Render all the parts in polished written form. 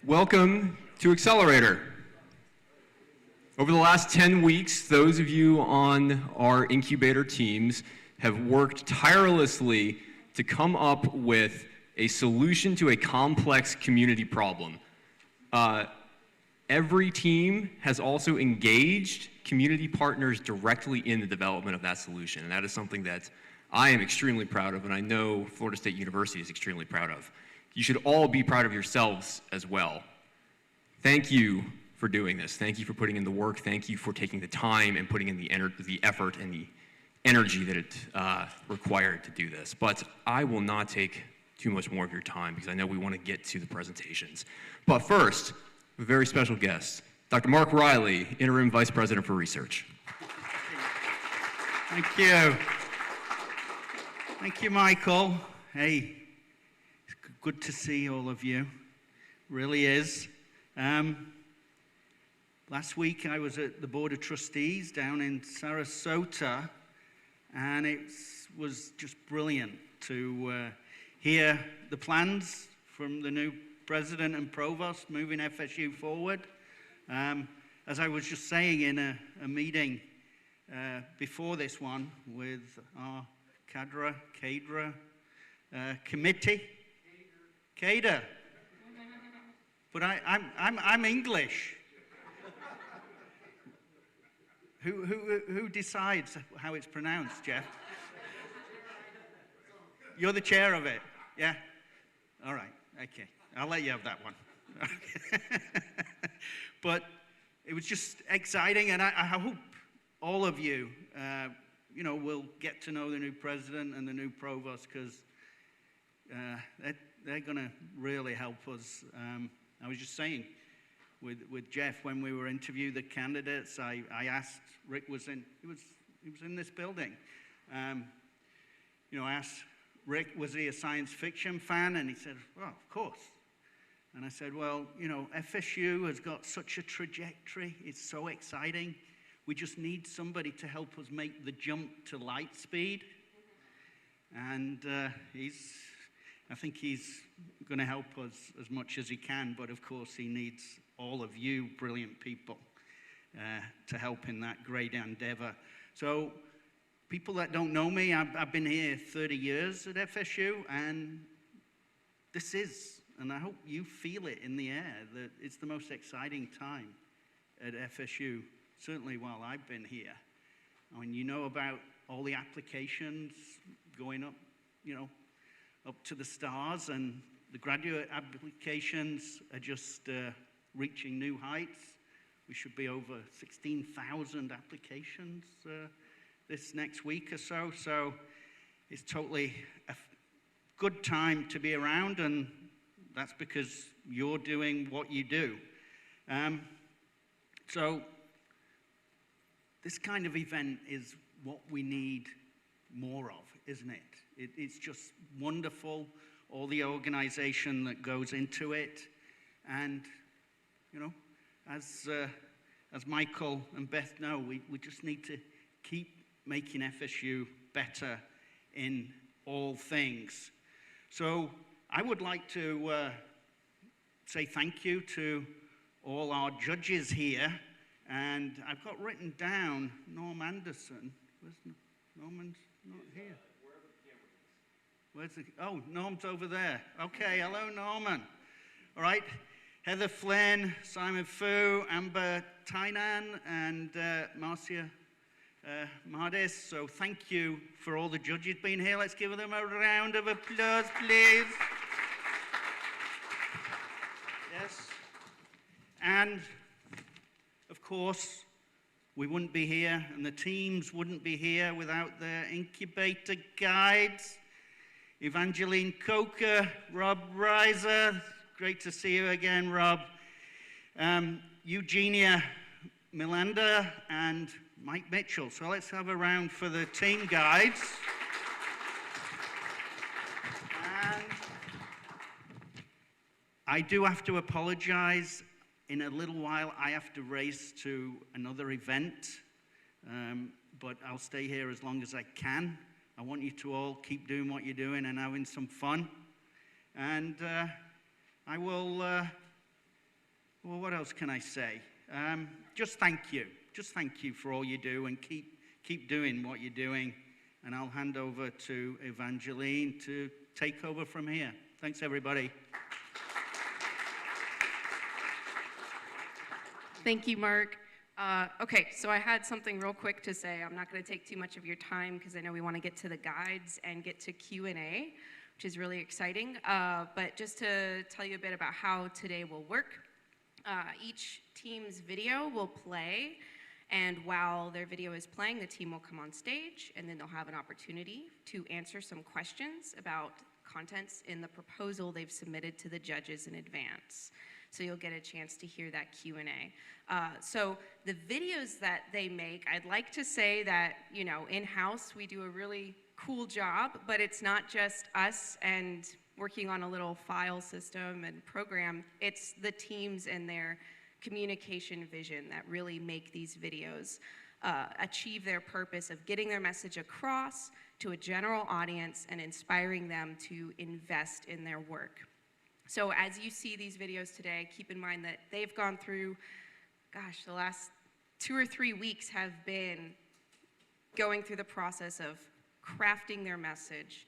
Welcome to Accelerator. Over the last 10 weeks, those of you on our Incubator teams have worked tirelessly to come up with a solution to a complex community problem. Every team has also engaged community partners directly in the development of that solution, and that is something that I am extremely proud of, and I know Florida State University is extremely proud of. You should all be proud of yourselves as well. Thank you for doing this. Thank you for putting in the work. Thank you for taking the time and putting in the effort and the energy that it required to do this. But I will not take too much more of your time because I know we want to get to the presentations. But first, a very special guest, Dr. Mark Riley, Interim Vice President for Research. Thank you. Thank you, Michael. Hey, it's good to see all of you. Really is. Last week I was at the Board of Trustees down in Sarasota, and it was just brilliant to hear the plans from the new president and provost moving FSU forward. As I was just saying in a meeting before this one with our cadre committee. Cader. But I'm English. Who decides how it's pronounced, Jeff? You're the chair of it, yeah? All right, okay. I'll let you have that one. But it was just exciting, and I hope all of you, will get to know the new president and the new provost, because they're going to really help us. I was just saying with Jeff when we were interviewing the candidates, I asked, Rick was in this building. I asked Rick, was he a science fiction fan? And he said, well, of course. And I said, well, FSU has got such a trajectory. It's so exciting. We just need somebody to help us make the jump to light speed. And I think he's going to help us as much as he can, but of course he needs all of you brilliant people to help in that great endeavor. So people that don't know me, I've been here 30 years at FSU, and this is, and I hope you feel it in the air, that it's the most exciting time at FSU, certainly while I've been here. I mean, you know about all the applications going up, up to the stars, and the graduate applications are just reaching new heights. We should be over 16,000 applications this next week or so. So it's totally a good time to be around, and that's because you're doing what you do. So this kind of event is what we need more of, isn't it? It's just wonderful, all the organization that goes into it. And, as Michael and Beth know, we just need to keep making FSU better in all things. So I would like to say thank you to all our judges here. And I've got written down Norm Anderson. Where's Norman's not here? Oh, Norm's over there. Okay, hello, Norman. All right, Heather Flynn, Simon Fu, Amber Tainan, and Marcia Mardis. So thank you for all the judges being here. Let's give them a round of applause, please. Yes. And, of course, we wouldn't be here, and the teams wouldn't be here without their Incubator guides. Evangeline Coker, Rob Reiser, great to see you again, Rob. Eugenia Milanda and Mike Mitchell. So let's have a round for the team guides. And I do have to apologize. In a little while, I have to race to another event, but I'll stay here as long as I can. I want you to all keep doing what you're doing and having some fun. And I will Well, what else can I say? Just thank you. Just thank you for all you do, and keep doing what you're doing. And I'll hand over to Evangeline to take over from here. Thanks, everybody. Thank you, Mark. Okay, so I had something real quick to say. I'm not going to take too much of your time because I know we want to get to the guides and get to Q&A, which is really exciting. But just to tell you a bit about how today will work, each team's video will play, and while their video is playing, the team will come on stage, and then they'll have an opportunity to answer some questions about contents in the proposal they've submitted to the judges in advance. So you'll get a chance to hear that Q&A. So the videos that they make, I'd like to say that, you know, in-house we do a really cool job, but it's not just us and working on a little file system and program. It's the teams and their communication vision that really make these videos achieve their purpose of getting their message across to a general audience and inspiring them to invest in their work. So as you see these videos today, keep in mind that they've gone through, gosh, the last 2 or 3 weeks have been going through the process of crafting their message,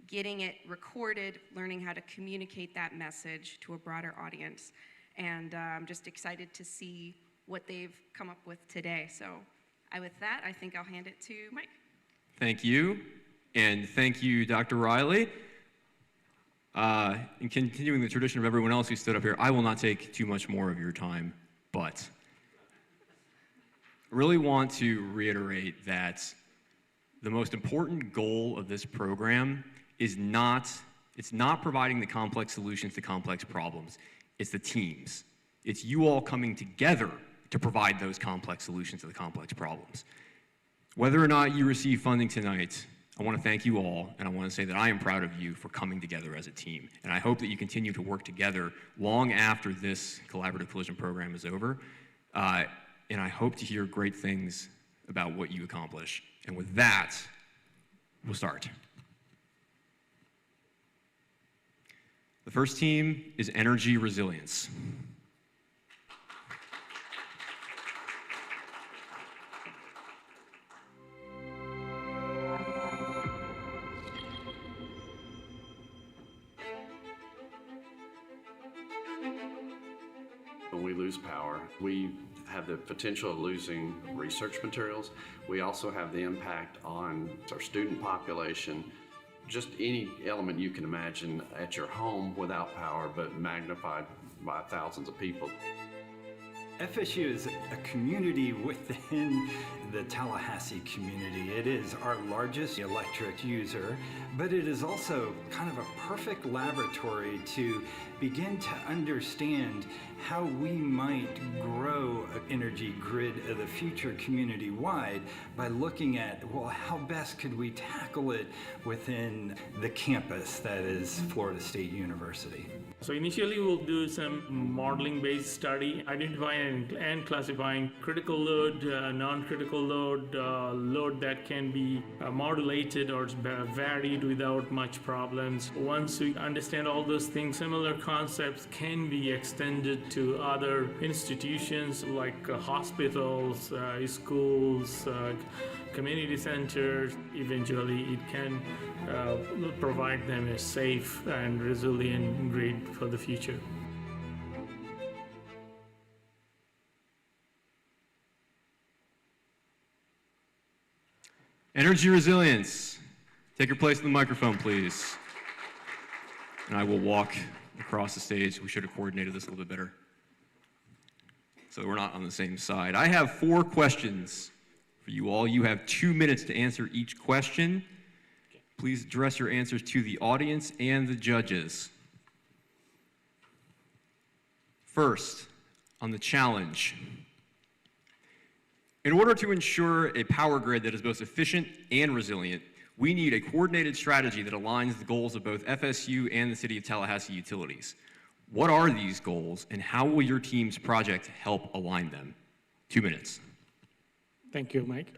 getting it recorded, learning how to communicate that message to a broader audience. And I'm just excited to see what they've come up with today. So with that, I think I'll hand it to Mike. Thank you, and thank you, Dr. Riley. In continuing the tradition of everyone else who stood up here, I will not take too much more of your time, but I really want to reiterate that the most important goal of this program is it's not providing the complex solutions to complex problems. It's the teams. It's you all coming together to provide those complex solutions to the complex problems. Whether or not you receive funding tonight, I want to thank you all, and I want to say that I am proud of you for coming together as a team. And I hope that you continue to work together long after this collaborative collision program is over. And I hope to hear great things about what you accomplish. And with that, we'll start. The first team is energy resilience. When we lose power, we have the potential of losing research materials. We also have the impact on our student population, just any element you can imagine at your home without power, but magnified by thousands of people. FSU is a community within the Tallahassee community. It is our largest electric user, but it is also kind of a perfect laboratory to begin to understand how we might grow an energy grid of the future community-wide by looking at, well, how best could we tackle it within the campus that is Florida State University. So initially we'll do some modeling-based study, identifying and classifying critical load, non-critical load, load that can be modulated or varied without much problems. Once we understand all those things, similar concepts can be extended to other institutions like hospitals, schools, community centers. Eventually it can provide them a safe and resilient grid for the future. Energy resilience. Take your place on the microphone, please. And I will walk across the stage. We should have coordinated this a little bit better, so we're not on the same side. I have 4 questions for you all. You have 2 minutes to answer each question. Please address your answers to the audience and the judges. First, on the challenge. In order to ensure a power grid that is both efficient and resilient, we need a coordinated strategy that aligns the goals of both FSU and the City of Tallahassee utilities. What are these goals, and how will your team's project help align them? 2 minutes. Thank you, Mike.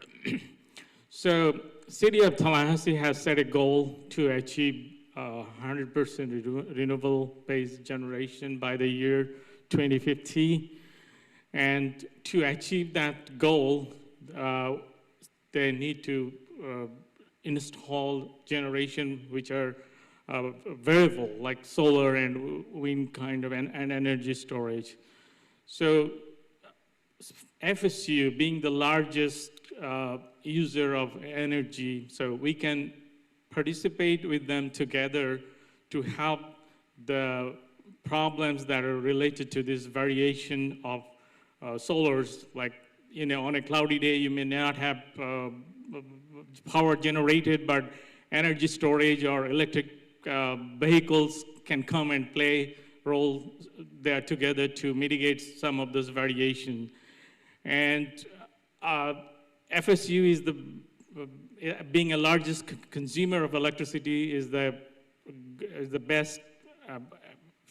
So, City of Tallahassee has set a goal to achieve 100% renewable-based generation by the year 2050. And to achieve that goal, they need to install generation which are variable, like solar and wind kind of, and energy storage. So FSU being the largest user of energy, so we can participate with them together to help the problems that are related to this variation of solars. Like, you know, on a cloudy day, you may not have power generated, but energy storage or electric vehicles can come and play a role there together to mitigate some of this variation. And FSU is being a largest consumer of electricity is the best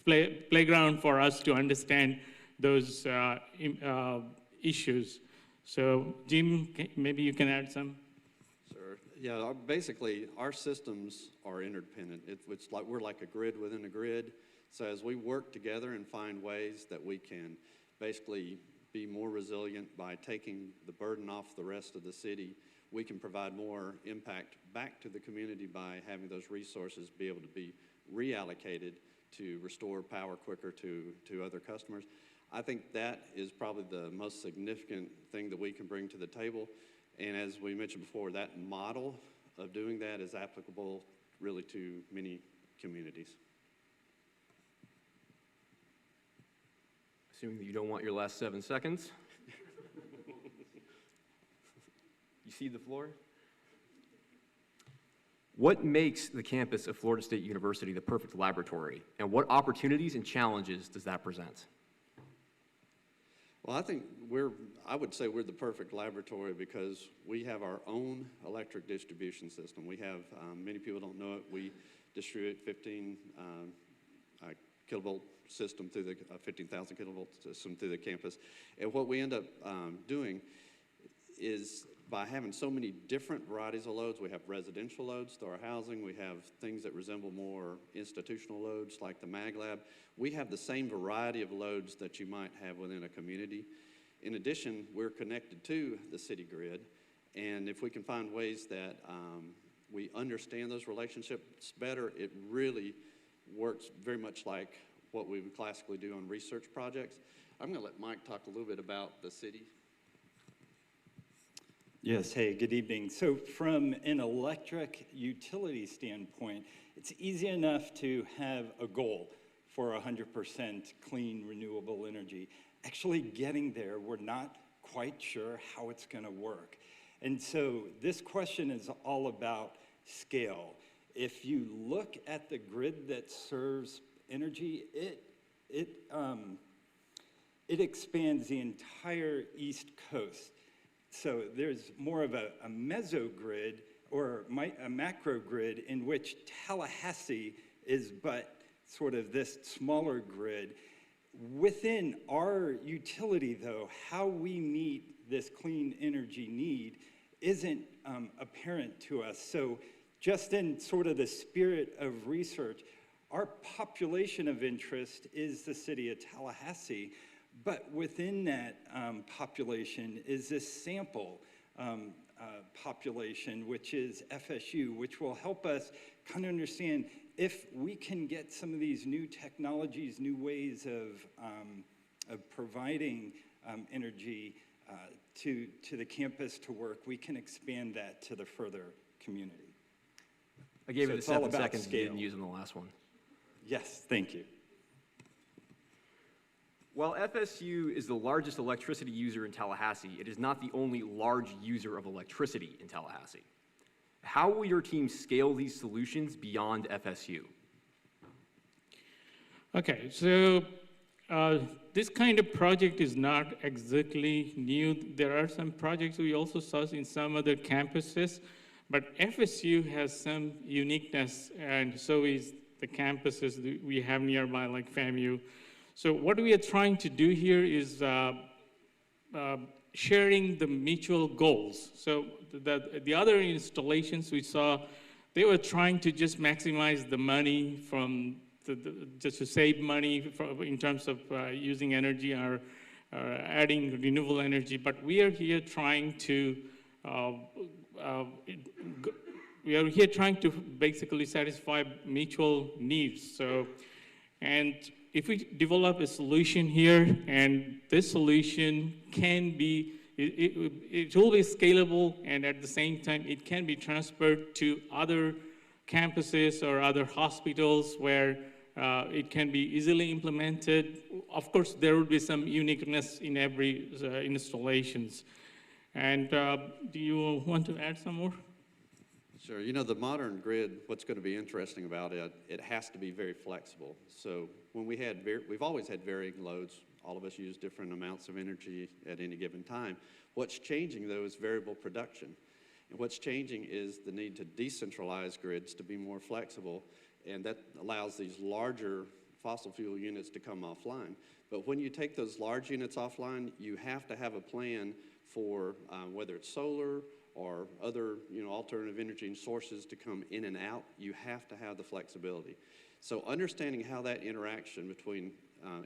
playground for us to understand those issues. So Jim, maybe you can add some. Sure. Yeah, basically, our systems are interdependent. It's like we're like a grid within a grid. So as we work together and find ways that we can basically be more resilient by taking the burden off the rest of the city, we can provide more impact back to the community by having those resources be able to be reallocated to restore power quicker to other customers. I think that is probably the most significant thing that we can bring to the table. And as we mentioned before, that model of doing that is applicable really to many communities. Assuming that you don't want your last 7 seconds. You cede the floor. What makes the campus of Florida State University the perfect laboratory, and what opportunities and challenges does that present? Well, I would say we're the perfect laboratory because we have our own electric distribution system. We have, many people don't know it, we distribute 15 kilovolt system through the 15,000 kilovolt system through the campus. And what we end up doing is by having so many different varieties of loads, we have residential loads to our housing, we have things that resemble more institutional loads like the Mag Lab. We have the same variety of loads that you might have within a community. In addition, we're connected to the city grid, and if we can find ways that we understand those relationships better, it really works very much like what we would classically do on research projects. I'm going to let Mike talk a little bit about the city. Yes, hey, good evening. So from an electric utility standpoint, it's easy enough to have a goal for 100% clean, renewable energy. Actually getting there, we're not quite sure how it's going to work. And so this question is all about scale. If you look at the grid that serves energy, it expands the entire East Coast. So there's more of a mesogrid or a macro grid in which Tallahassee is but sort of this smaller grid. Within our utility, though, how we meet this clean energy need isn't apparent to us. So just in sort of the spirit of research, our population of interest is the city of Tallahassee. But within that population is this sample population, which is FSU, which will help us kind of understand if we can get some of these new technologies, new ways of providing energy to the campus to work, we can expand that to the further community. I gave So you the it's all 7 about seconds, scale. you didn't use in the last one. Yes, thank you. While FSU is the largest electricity user in Tallahassee, it is not the only large user of electricity in Tallahassee. How will your team scale these solutions beyond FSU? Okay, so this kind of project is not exactly new. There are some projects we also saw in some other campuses, but FSU has some uniqueness, and so is the campuses that we have nearby, like FAMU. So what we are trying to do here is sharing the mutual goals. So the other installations we saw, they were trying to just maximize the money from just to save money in terms of using energy or adding renewable energy, but we are here trying to basically satisfy mutual needs. So, and if we develop a solution here, and this solution can be, it will be scalable, and at the same time, it can be transferred to other campuses or other hospitals where it can be easily implemented. Of course, there will be some uniqueness in every installations. And do you want to add some more? Sure. You know, the modern grid, what's going to be interesting about it, it has to be very flexible. So when we've always had varying loads. All of us use different amounts of energy at any given time. What's changing, though, is variable production. And what's changing is the need to decentralize grids to be more flexible, and that allows these larger fossil fuel units to come offline. But when you take those large units offline, you have to have a plan for whether it's solar or other alternative energy sources to come in and out. You have to have the flexibility. So understanding how that interaction between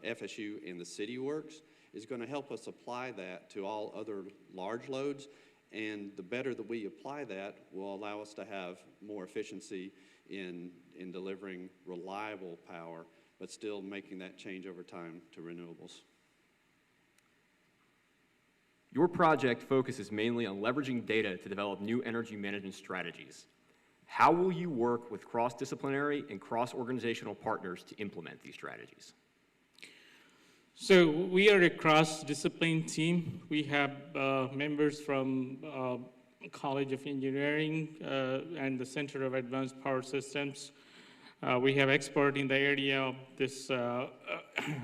FSU and the city works is going to help us apply that to all other large loads, and the better that we apply that will allow us to have more efficiency in delivering reliable power, but still making that change over time to renewables. Your project focuses mainly on leveraging data to develop new energy management strategies. How will you work with cross-disciplinary and cross-organizational partners to implement these strategies? So we are a cross-discipline team. We have members from College of Engineering and the Center of Advanced Power Systems. We have experts in the area of this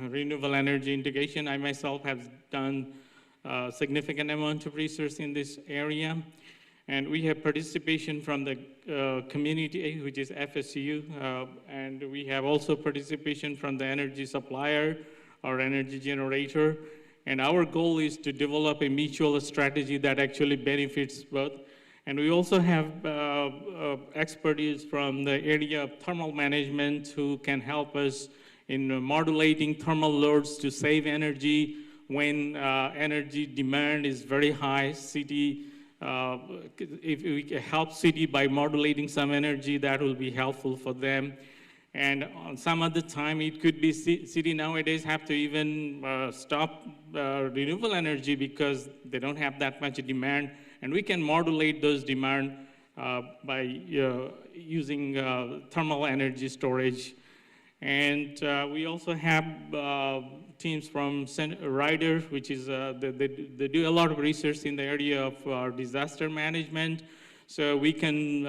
renewable energy integration. I myself have done a significant amount of research in this area. And we have participation from the community, which is FSU, and we have also participation from the energy supplier or energy generator. And our goal is to develop a mutual strategy that actually benefits both. And we also have expertise from the area of thermal management who can help us in modulating thermal loads to save energy when energy demand is very high. City, if we can help city by modulating some energy, that will be helpful for them. And on some other time, it could be city nowadays have to even stop renewable energy because they don't have that much demand. And we can modulate those demand by using thermal energy storage. And we also have teams from Ryder, which is, they do a lot of research in the area of disaster management. So we can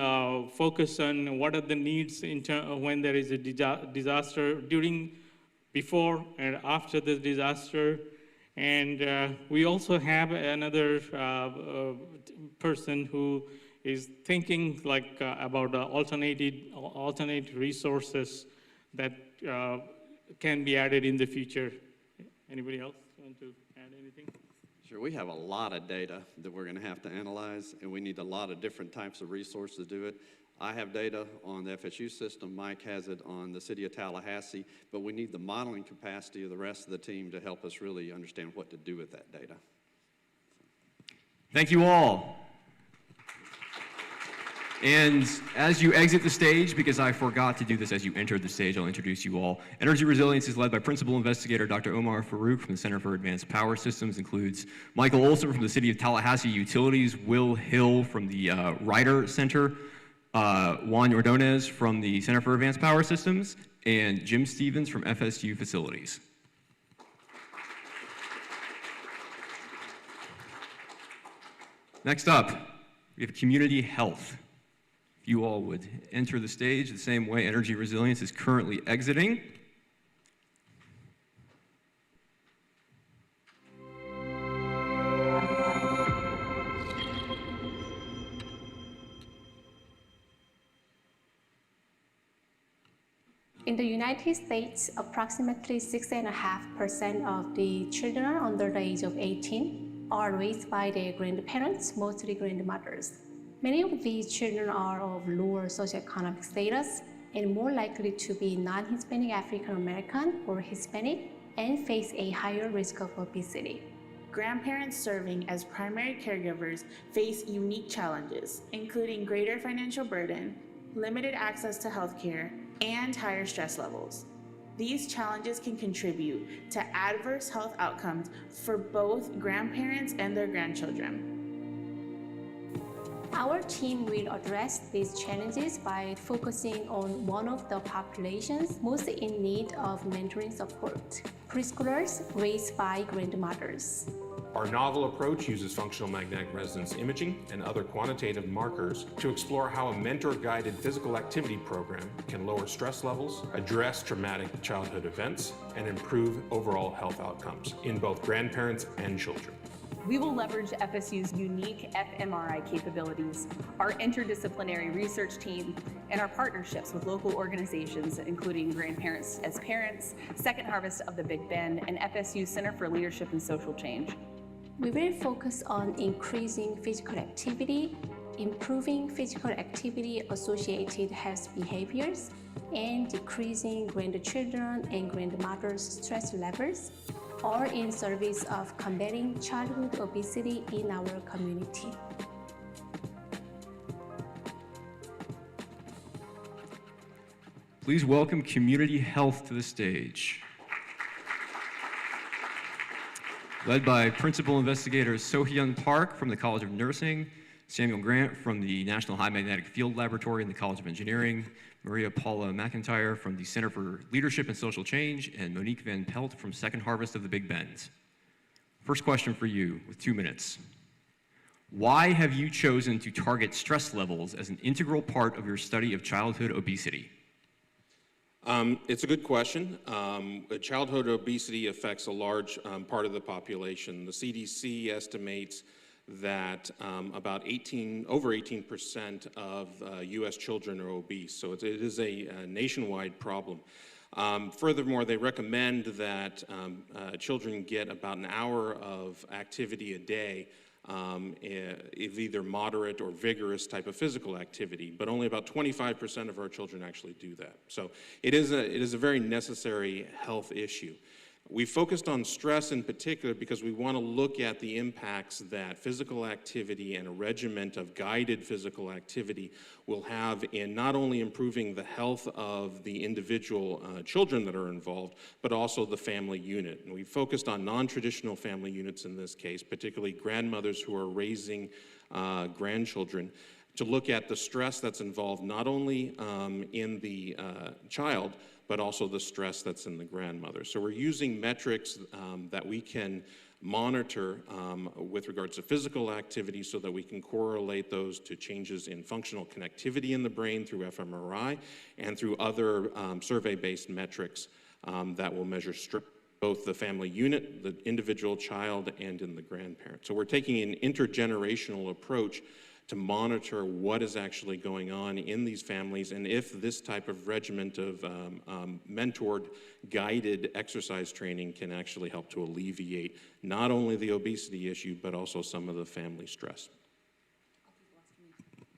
focus on what are the needs when there is a disaster, before and after the disaster. And we also have another person who is thinking about alternate resources that can be added in the future. Anybody else want to add anything? Sure, we have a lot of data that we're going to have to analyze, and we need a lot of different types of resources to do it. I have data on the FSU system, Mike has it on the city of Tallahassee, but we need the modeling capacity of the rest of the team to help us really understand what to do with that data. Thank you all. And as you exit the stage, because I forgot to do this as you entered the stage, I'll introduce you all. Energy Resilience is led by Principal Investigator Dr. Omar Farouk from the Center for Advanced Power Systems, includes Michael Olson from the City of Tallahassee Utilities, Will Hill from the Ryder Center, Juan Ordonez from the Center for Advanced Power Systems, and Jim Stevens from FSU Facilities. Next up, we have community health. If you all would enter the stage the same way Energy Resilience is currently exiting. In the United States, approximately 6.5% of the children under the age of 18 are raised by their grandparents, mostly grandmothers. Many of these children are of lower socioeconomic status, and more likely to be non-Hispanic African American or Hispanic and face a higher risk of obesity. Grandparents serving as primary caregivers face unique challenges, including greater financial burden, limited access to healthcare, and higher stress levels. These challenges can contribute to adverse health outcomes for both grandparents and their grandchildren. Our team will address these challenges by focusing on one of the populations most in need of mentoring support: preschoolers raised by grandmothers. Our novel approach uses functional magnetic resonance imaging and other quantitative markers to explore how a mentor-guided physical activity program can lower stress levels, address traumatic childhood events, and improve overall health outcomes in both grandparents and children. We will leverage FSU's unique fMRI capabilities, our interdisciplinary research team, and our partnerships with local organizations, including Grandparents as Parents, Second Harvest of the Big Bend, and FSU Center for Leadership and Social Change. We will focus on increasing physical activity, improving physical activity-associated health behaviors, and decreasing grandchildren and grandmothers' stress levels, all in service of combating childhood obesity in our community. Please welcome Community Health to the stage. Led by Principal Investigators Sohyun Park from the College of Nursing, Samuel Grant from the National High Magnetic Field Laboratory in the College of Engineering, Maria Paula McIntyre from the Center for Leadership and Social Change, and Monique Van Pelt from Second Harvest of the Big Bend. First question for you with 2 minutes. Why have you chosen to target stress levels as an integral part of your study of childhood obesity? It's a good question. Childhood obesity affects a large part of the population. The CDC estimates that over 18% of U.S. children are obese, so it is a nationwide problem. Furthermore, they recommend that children get about an hour of activity a day, either moderate or vigorous type of physical activity, but only about 25% of our children actually do that. So it is a very necessary health issue. We focused on stress in particular because we want to look at the impacts that physical activity and a regimen of guided physical activity will have in not only improving the health of the individual children that are involved, but also the family unit. And we focused on non-traditional family units in this case, particularly grandmothers who are raising grandchildren, to look at the stress that's involved not only in the child, but also the stress that's in the grandmother. So we're using metrics that we can monitor with regards to physical activity so that we can correlate those to changes in functional connectivity in the brain through fMRI and through other survey-based metrics that will measure both the family unit, the individual child, and in the grandparent. So we're taking an intergenerational approach to monitor what is actually going on in these families and if this type of regimen of mentored, guided exercise training can actually help to alleviate not only the obesity issue, but also some of the family stress.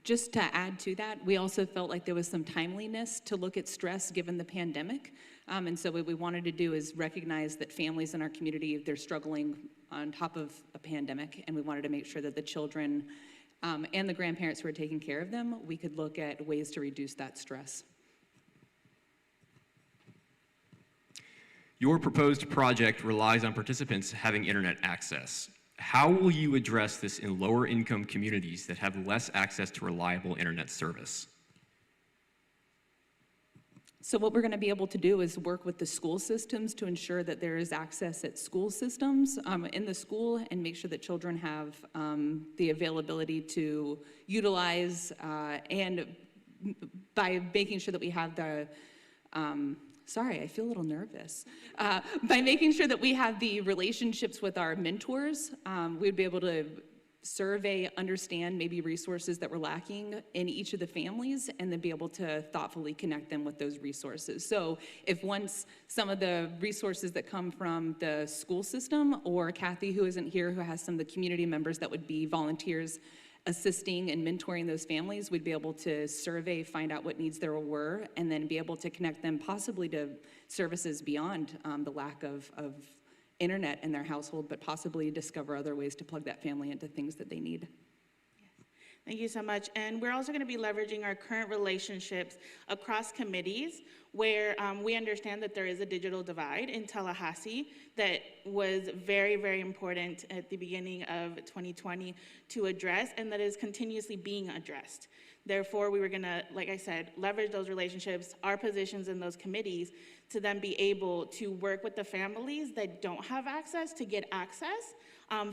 Just to add to that, we also felt like there was some timeliness to look at stress given the pandemic. And so what we wanted to do is recognize that families in our community, they're struggling on top of a pandemic, and we wanted to make sure that the children and the grandparents who are taking care of them, we could look at ways to reduce that stress. Your proposed project relies on participants having internet access. How will you address this in lower income communities that have less access to reliable internet service? So what we're going to be able to do is work with the school systems to ensure that there is access at school systems in the school and make sure that children have the availability to utilize and by making sure that we have the, sorry, I feel a little nervous. By making sure that we have the relationships with our mentors, we'd be able to survey, understand maybe resources that were lacking in each of the families, and then be able to thoughtfully connect them with those resources. So if once some of the resources that come from the school system, or Kathy, who isn't here, who has some of the community members that would be volunteers assisting and mentoring those families, we'd be able to survey, find out what needs there were, and then be able to connect them possibly to services beyond the lack of internet in their household, but possibly discover other ways to plug that family into things that they need. Thank you so much. And we're also going to be leveraging our current relationships across committees where we understand that there is a digital divide in Tallahassee that was very, very important at the beginning of 2020 to address, and that is continuously being addressed. Therefore, we were going to, like I said, leverage those relationships, our positions in those committees, to then be able to work with the families that don't have access to get access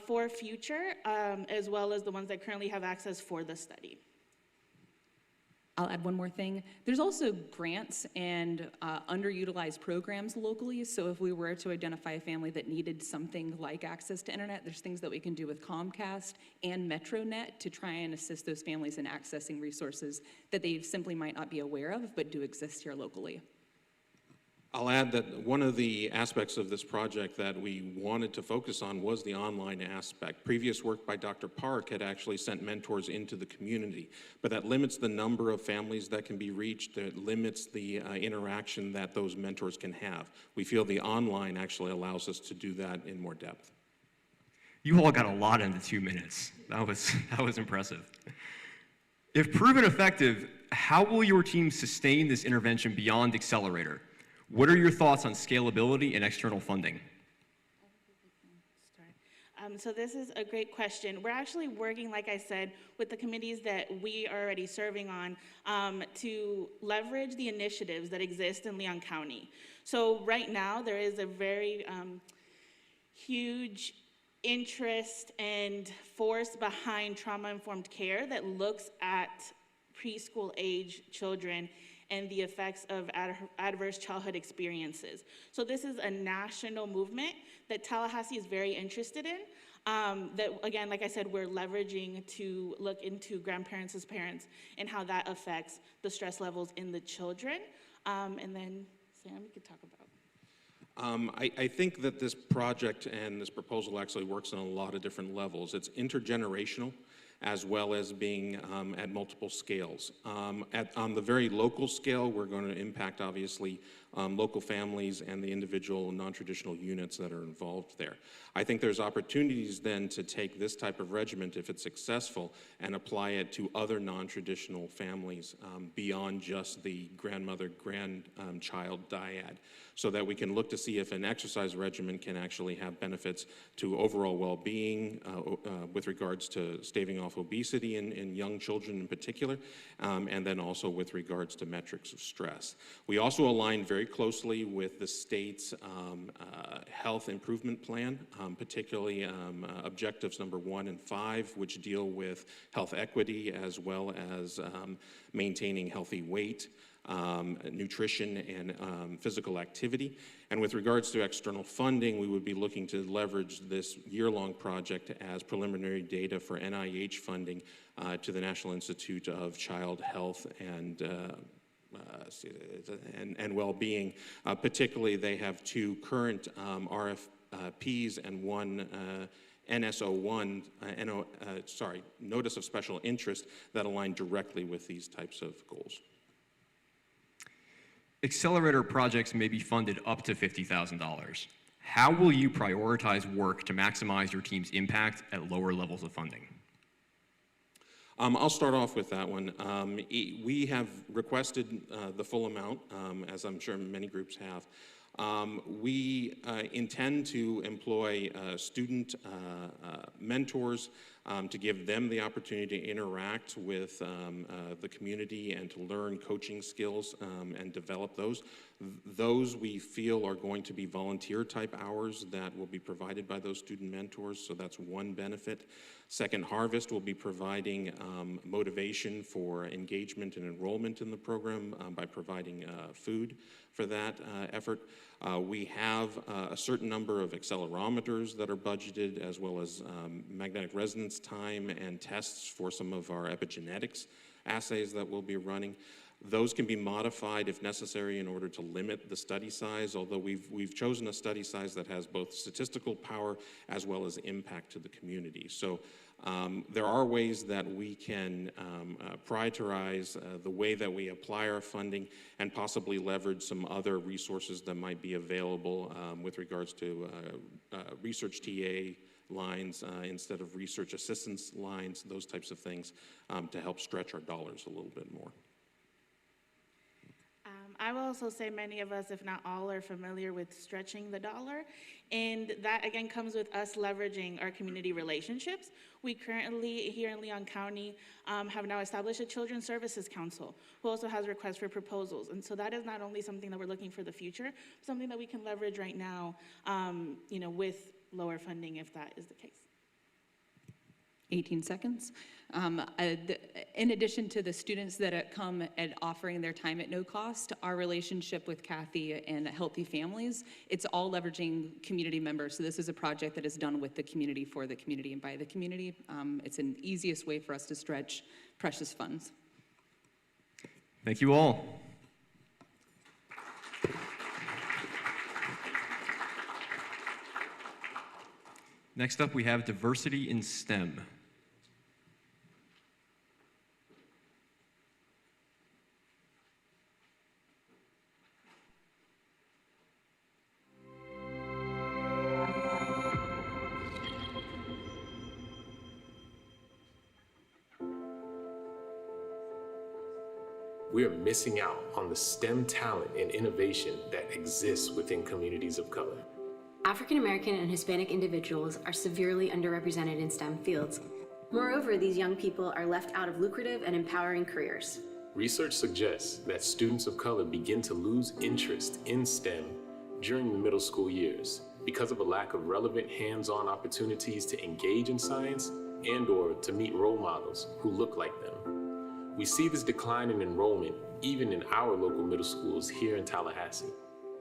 for future, as well as the ones that currently have access for the study. I'll add one more thing. There's also grants and underutilized programs locally. So if we were to identify a family that needed something like access to internet, there's things that we can do with Comcast and MetroNet to try and assist those families in accessing resources that they simply might not be aware of, but do exist here locally. I'll add that one of the aspects of this project that we wanted to focus on was the online aspect. Previous work by Dr. Park had actually sent mentors into the community, but that limits the number of families that can be reached, that limits the interaction that those mentors can have. We feel the online actually allows us to do that in more depth. You all got a lot into 2 minutes. That was impressive. If proven effective, how will your team sustain this intervention beyond Accelerator? What are your thoughts on scalability and external funding? So this is a great question. We're actually working, like I said, with the committees that we are already serving on to leverage the initiatives that exist in Leon County. So right now, there is a very huge interest and force behind trauma-informed care that looks at preschool age children and the effects of adverse childhood experiences. So this is a national movement that Tallahassee is very interested in, that, again, like I said, we're leveraging to look into grandparents as parents and how that affects the stress levels in the children. And then, Sam, you could talk about. I think that this project and this proposal actually works on a lot of different levels. It's intergenerational, as well as being at multiple scales. On the very local scale, we're going to impact, obviously, local families and the individual non-traditional units that are involved there. I think there's opportunities then to take this type of regimen, if it's successful, and apply it to other non-traditional families beyond just the grandmother-grandchild dyad, so that we can look to see if an exercise regimen can actually have benefits to overall well-being with regards to staving off obesity in young children in particular, and then also with regards to metrics of stress. We also align very closely with the state's health improvement plan, particularly objectives number 1 and 5, which deal with health equity as well as maintaining healthy weight, nutrition, and physical activity. And with regards to external funding, we would be looking to leverage this year-long project as preliminary data for NIH funding to the National Institute of Child Health and well-being. Particularly, they have 2 current RFPs and 1 NSO1, Notice of Special Interest, that align directly with these types of goals. Accelerator projects may be funded up to $50,000. How will you prioritize work to maximize your team's impact at lower levels of funding? I'll start off with that one. We have requested the full amount, as I'm sure many groups have. We intend to employ student mentors to give them the opportunity to interact with the community and to learn coaching skills and develop those. Those we feel are going to be volunteer type hours that will be provided by those student mentors, so that's one benefit. Second Harvest will be providing motivation for engagement and enrollment in the program by providing food for that effort. We have a certain number of accelerometers that are budgeted, as well as magnetic resonance time and tests for some of our epigenetics assays that we'll be running. Those can be modified if necessary in order to limit the study size, although we've chosen a study size that has both statistical power as well as impact to the community. So there are ways that we can prioritize the way that we apply our funding and possibly leverage some other resources that might be available with regards to research TA lines instead of research assistance lines, those types of things to help stretch our dollars a little bit more. I will also say many of us, if not all, are familiar with stretching the dollar. And that, again, comes with us leveraging our community relationships. We currently, here in Leon County, have now established a Children's Services Council, who also has requests for proposals. And so that is not only something that we're looking for the future, something that we can leverage right now, with lower funding, if that is the case. 18 seconds. In addition to the students that come and offering their time at no cost, our relationship with Kathy and Healthy Families, it's all leveraging community members. So this is a project that is done with the community, for the community, and by the community. It's an easiest way for us to stretch precious funds. Thank you all. Next up, we have diversity in STEM. We are missing out on the STEM talent and innovation that exists within communities of color. African American and Hispanic individuals are severely underrepresented in STEM fields. Moreover, these young people are left out of lucrative and empowering careers. Research suggests that students of color begin to lose interest in STEM during the middle school years because of a lack of relevant hands-on opportunities to engage in science and/or to meet role models who look like them. We see this decline in enrollment even in our local middle schools here in Tallahassee.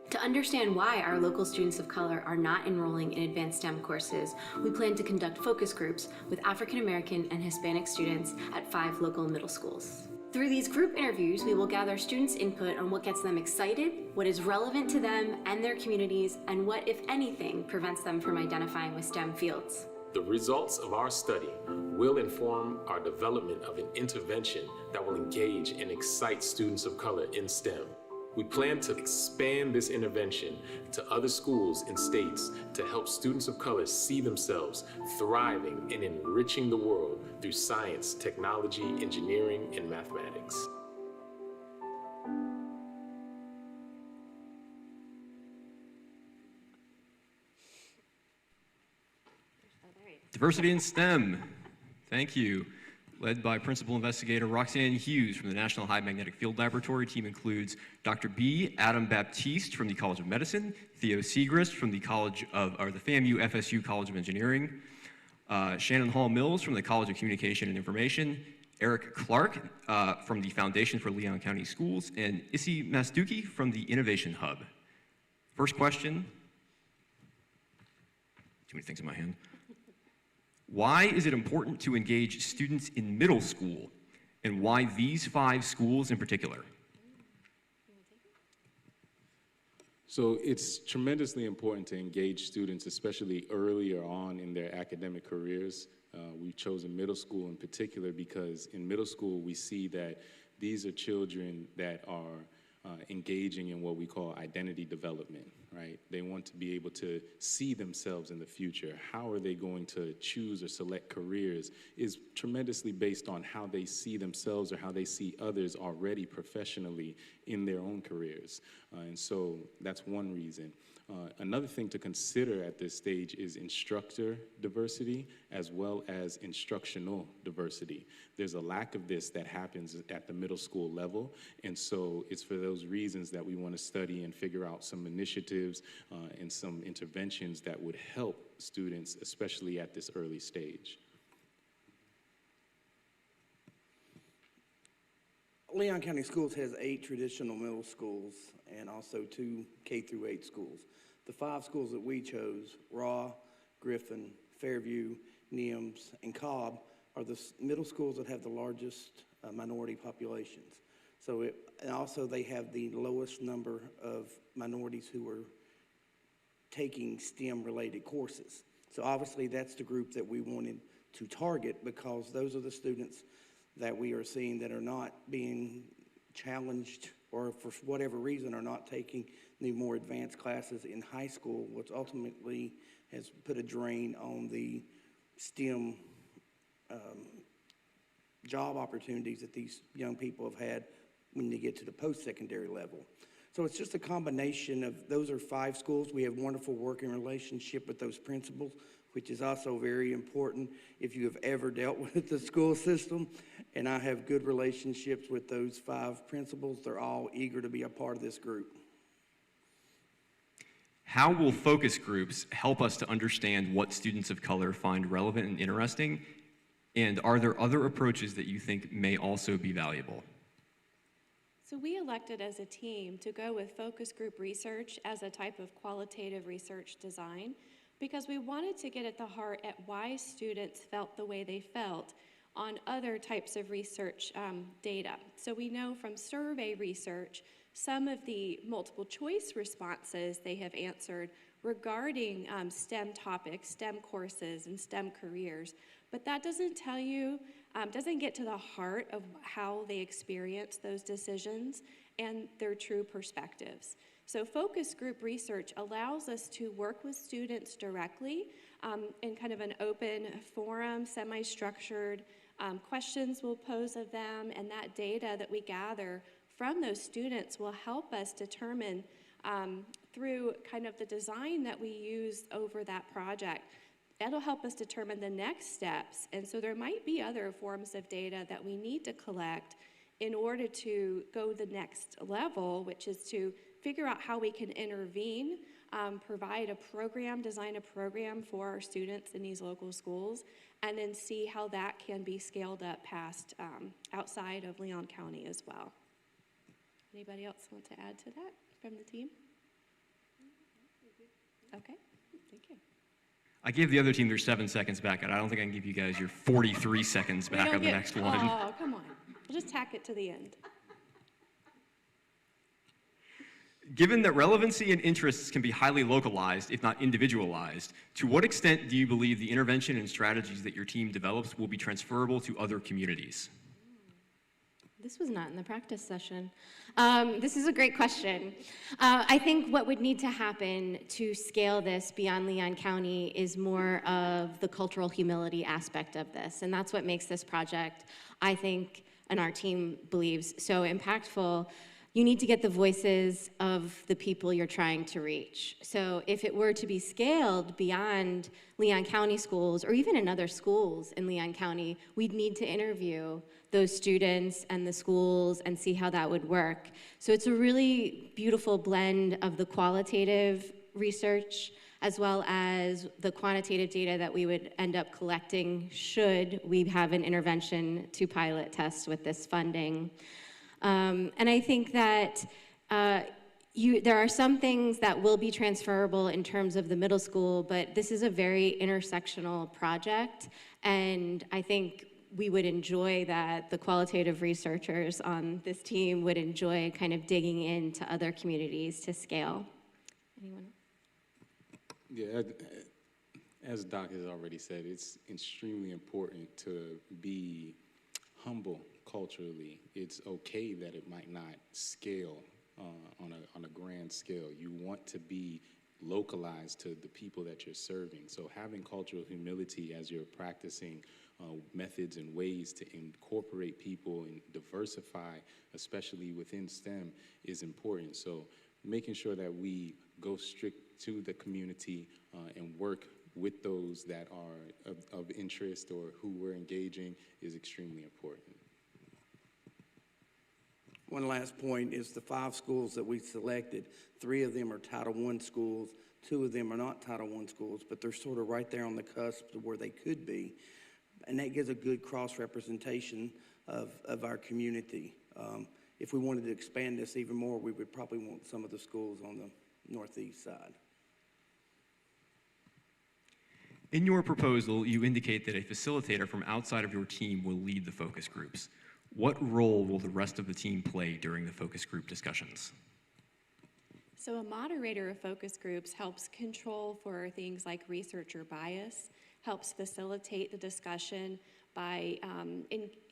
To understand why our local students of color are not enrolling in advanced STEM courses, we plan to conduct focus groups with African American and Hispanic students at 5 local middle schools. Through these group interviews, we will gather students' input on what gets them excited, what is relevant to them and their communities, and what, if anything, prevents them from identifying with STEM fields. The results of our study will inform our development of an intervention that will engage and excite students of color in STEM. We plan to expand this intervention to other schools and states to help students of color see themselves thriving and enriching the world through science, technology, engineering, and mathematics. Diversity in STEM. Thank you. Led by Principal Investigator Roxanne Hughes from the National High Magnetic Field Laboratory. Team includes Dr. B. Adam Baptiste from the College of Medicine, Theo Segrist from the FAMU FSU College of Engineering, Shannon Hall Mills from the College of Communication and Information, Eric Clark from the Foundation for Leon County Schools, and Issy Masduki from the Innovation Hub. First question. Too many things in my hand. Why is it important to engage students in middle school, and why these 5 schools in particular? So it's tremendously important to engage students, especially earlier on in their academic careers. We've chosen middle school in particular because in middle school we see that these are children that are engaging in what we call identity development, right? They want to be able to see themselves in the future. How are they going to choose or select careers is tremendously based on how they see themselves or how they see others already professionally in their own careers. And so that's one reason. Another thing to consider at this stage is instructor diversity as well as instructional diversity. There's a lack of this that happens at the middle school level, and so it's for those reasons that we want to study and figure out some initiatives and some interventions that would help students, especially at this early stage. Leon County Schools has 8 traditional middle schools and also 2 K-8 schools. The 5 schools that we chose, Raw, Griffin, Fairview, Neams, and Cobb, are the middle schools that have the largest minority populations. And also they have the lowest number of minorities who are taking STEM-related courses. So obviously that's the group that we wanted to target, because those are the students that we are seeing that are not being challenged, or for whatever reason are not taking the more advanced classes in high school, which ultimately has put a drain on the STEM job opportunities that these young people have had when they get to the post-secondary level. So it's just a combination of, those are 5 schools. We have wonderful working relationship with those principals, which is also very important if you have ever dealt with the school system. And I have good relationships with those 5 principals. They're all eager to be a part of this group. How will focus groups help us to understand what students of color find relevant and interesting? And are there other approaches that you think may also be valuable? So we elected as a team to go with focus group research as a type of qualitative research design, because we wanted to get at the heart at why students felt the way they felt on other types of research data. So we know from survey research, some of the multiple choice responses they have answered regarding STEM topics, STEM courses, and STEM careers, but that doesn't tell you, doesn't get to the heart of how they experience those decisions and their true perspectives. So focus group research allows us to work with students directly in kind of an open forum, semi-structured. Questions we'll pose of them, and that data that we gather from those students will help us determine through kind of the design that we use over that project. That'll help us determine the next steps. And so there might be other forms of data that we need to collect in order to go the next level, which is to figure out how we can intervene, provide a program, design a program for our students in these local schools, and then see how that can be scaled up past outside of Leon County as well. Anybody else want to add to that from the team? Okay, thank you. I gave the other team their 7 seconds back, and I don't think I can give you guys your 43 seconds back on the next one. Oh, come on. We'll just tack it to the end. Given that relevancy and interests can be highly localized, if not individualized, to what extent do you believe the intervention and strategies that your team develops will be transferable to other communities? This was not in the practice session. This is a great question. I think what would need to happen to scale this beyond Leon County is more of the cultural humility aspect of this. And that's what makes this project, I think, and our team believes, so impactful. You need to get the voices of the people you're trying to reach. So if it were to be scaled beyond Leon County schools, or even in other schools in Leon County, we'd need to interview those students and the schools and see how that would work. So it's a really beautiful blend of the qualitative research as well as the quantitative data that we would end up collecting should we have an intervention to pilot test with this funding. And I think that there are some things that will be transferable in terms of the middle school, but this is a very intersectional project, and I think we would enjoy that. The qualitative researchers on this team would enjoy kind of digging into other communities to scale. Anyone? Yeah, as Doc has already said, it's extremely important to be humble culturally. It's okay that it might not scale on a grand scale. You want to be localized to the people that you're serving. So having cultural humility as you're practicing methods and ways to incorporate people and diversify, especially within STEM, is important. So making sure that we go strict to the community and work with those that are of interest or who we're engaging is extremely important. One last point is the 5 schools that we selected, 3 of them are Title I schools, 2 of them are not Title I schools, but they're sort of right there on the cusp of where they could be. And that gives a good cross-representation of our community. If we wanted to expand this even more, we would probably want some of the schools on the northeast side. In your proposal, you indicate that a facilitator from outside of your team will lead the focus groups. what role will the rest of the team play during the focus group discussions? So a moderator of focus groups helps control for things like researcher bias, helps facilitate the discussion by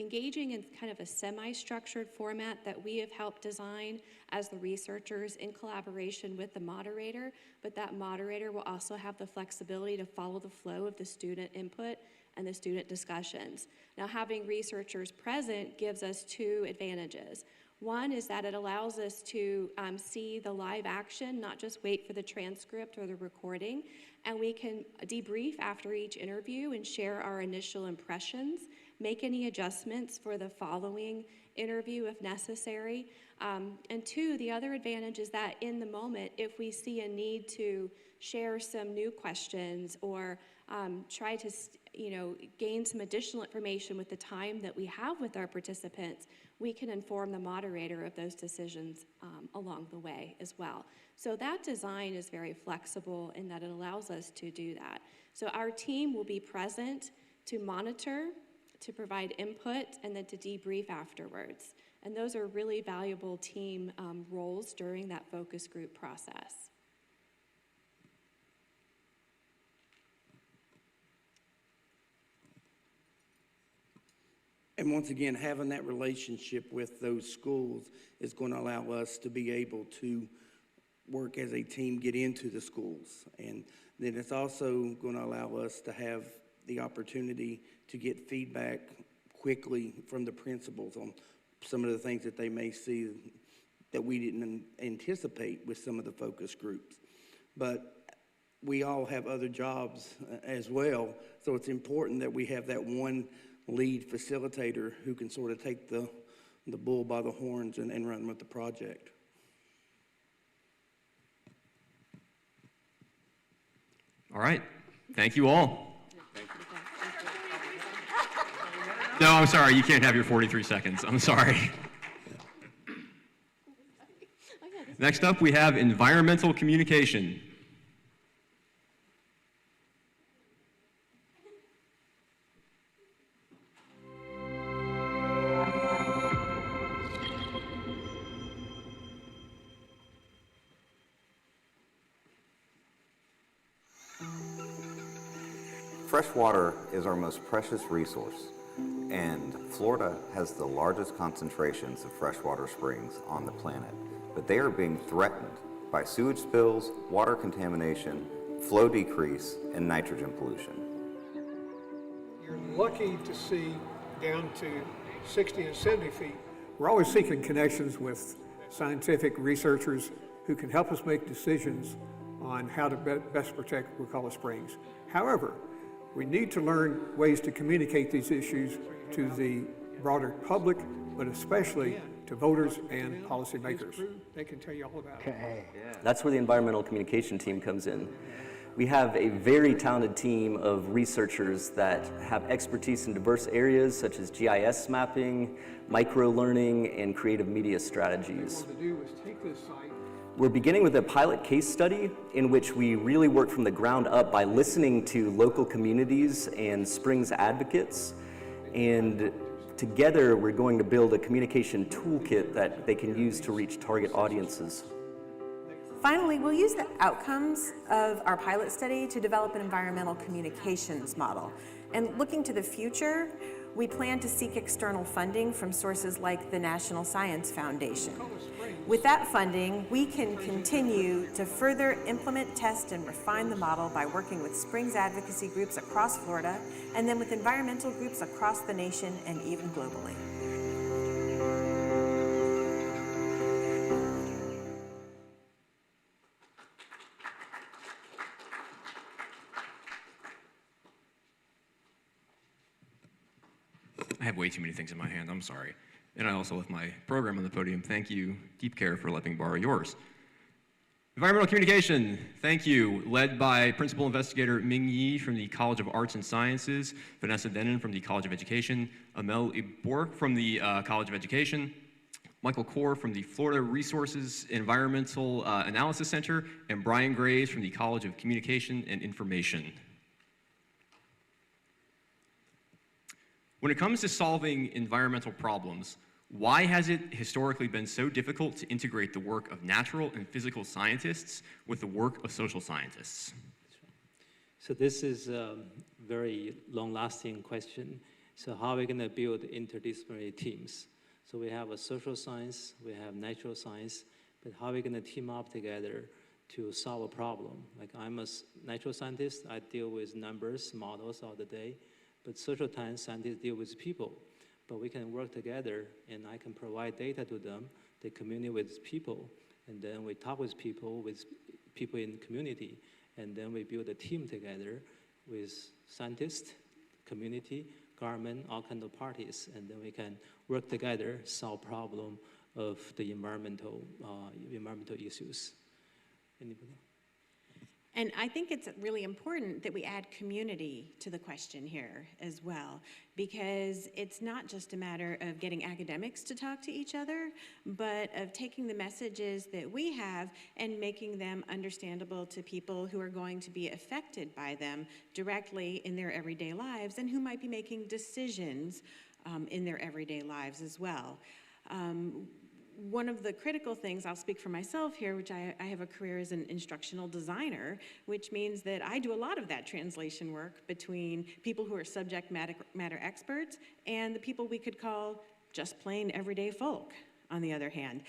engaging in kind of a semi-structured format that we have helped design as the researchers in collaboration with the moderator, but that moderator will also have the flexibility to follow the flow of the student input and the student discussions. Now, having researchers present gives us two advantages. One is that it allows us to see the live action, not just wait for the transcript or the recording, and we can debrief after each interview and share our initial impressions, make any adjustments for the following interview if necessary. And two, the other advantage is that in the moment, if we see a need to share some new questions or try to gain some additional information with the time that we have with our participants, we can inform the moderator of those decisions along the way as well. So that design is very flexible in that it allows us to do that. So our team will be present to monitor, to provide input, and then to debrief afterwards. And those are really valuable team roles during that focus group process. And once again, having that relationship with those schools is going to allow us to be able to work as a team, get into the schools. And then it's also going to allow us to have the opportunity to get feedback quickly from the principals on some of the things that they may see that we didn't anticipate with some of the focus groups. But we all have other jobs as well, so it's important that we have that one lead facilitator who can sort of take the bull by the horns and run with the project. All right, thank you all. No, I'm sorry, you can't have your 43 seconds. I'm sorry. Next up, we have environmental communication. Fresh water is our most precious resource, and Florida has the largest concentrations of freshwater springs on the planet, but they are being threatened by sewage spills, water contamination, flow decrease, and nitrogen pollution. You're lucky to see down to 60 and 70 feet. We're always seeking connections with scientific researchers who can help us make decisions on how to best protect Wekiwa Springs. However, we need to learn ways to communicate these issues to the broader public, but especially to voters and policymakers. They can tell you all about it. That's where the environmental communication team comes in. We have a very talented team of researchers that have expertise in diverse areas such as GIS mapping, micro-learning, and creative media strategies. What we want to do is take this site. We're beginning with a pilot case study in which we really work from the ground up by listening to local communities and Springs advocates. And together, we're going to build a communication toolkit that they can use to reach target audiences. Finally, we'll use the outcomes of our pilot study to develop an environmental communications model. And looking to the future, we plan to seek external funding from sources like the National Science Foundation. With that funding, we can continue to further implement, test, and refine the model by working with Springs advocacy groups across Florida, and then with environmental groups across the nation and even globally. I have way too many things in my hand, I'm sorry. And I also left my program on the podium. Thank you, Deep Care, for letting me borrow yours. Environmental communication, thank you, led by Principal Investigator Ming Yi from the College of Arts and Sciences, Vanessa Denon from the College of Education, Amel Ibork from the College of Education, Michael Kaur from the Florida Resources Environmental Analysis Center, and Brian Graves from the College of Communication and Information. When it comes to solving environmental problems, why has it historically been so difficult to integrate the work of natural and physical scientists with the work of social scientists? So this is a very long-lasting question. So how are we going to build interdisciplinary teams? So we have a social science, we have natural science, but how are we going to team up together to solve a problem? Like I'm a natural scientist, I deal with numbers, models all the day, but social scientists deal with people. But we can work together and I can provide data to them, they communicate with people, and then we talk with people in the community, and then we build a team together with scientists, community, government, all kinds of parties, and then we can work together, solve problem of the environmental issues. Anybody? And I think it's really important that we add community to the question here as well, because it's not just a matter of getting academics to talk to each other, but of taking the messages that we have and making them understandable to people who are going to be affected by them directly in their everyday lives and who might be making decisions in their everyday lives as well. One of the critical things, I'll speak for myself here, which I have a career as an instructional designer, which means that I do a lot of that translation work between people who are subject matter experts and the people we could call just plain everyday folk, on the other hand.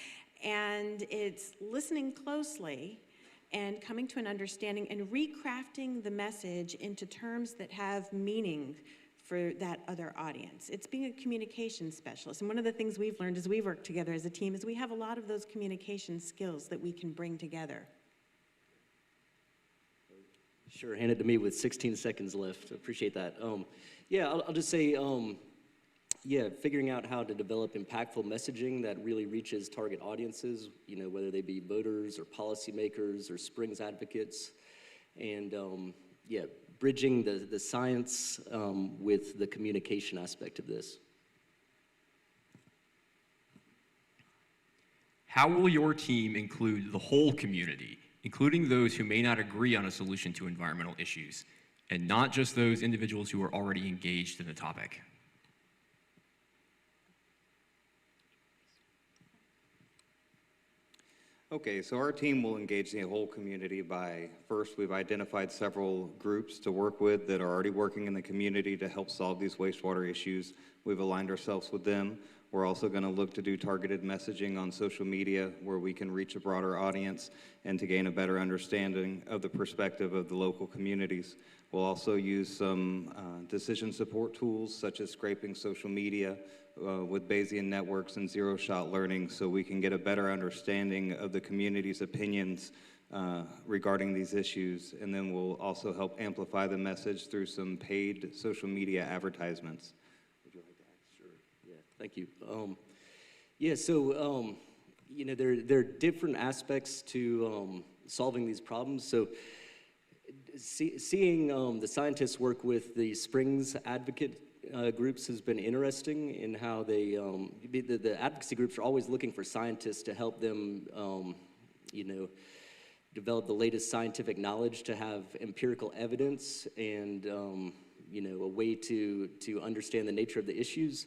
And it's listening closely and coming to an understanding and recrafting the message into terms that have meaning for that other audience. It's being a communication specialist. And one of the things we've learned as we work together as a team is we have a lot of those communication skills that we can bring together. Sure, hand it to me with 16 seconds left. Appreciate that. Yeah, I'll just say, yeah, figuring out how to develop impactful messaging that really reaches target audiences, you know, whether they be voters or policymakers or Springs advocates, and yeah, bridging the science with the communication aspect of this. How will your team include the whole community, including those who may not agree on a solution to environmental issues, and not just those individuals who are already engaged in the topic? Okay, so our team will engage the whole community by, first, we've identified several groups to work with that are already working in the community to help solve these wastewater issues. We've aligned ourselves with them. We're also going to look to do targeted messaging on social media where we can reach a broader audience and to gain a better understanding of the perspective of the local communities. We'll also use some decision support tools such as scraping social media with Bayesian networks and zero-shot learning so we can get a better understanding of the community's opinions regarding these issues. And then we'll also help amplify the message through some paid social media advertisements. Would you like to add? Sure. Yeah, thank you. Yeah, so, you know, there are different aspects to solving these problems. So seeing the scientists work with the Springs advocate groups has been interesting in how they, the advocacy groups are always looking for scientists to help them, you know, develop the latest scientific knowledge to have empirical evidence and, you know, a way to understand the nature of the issues.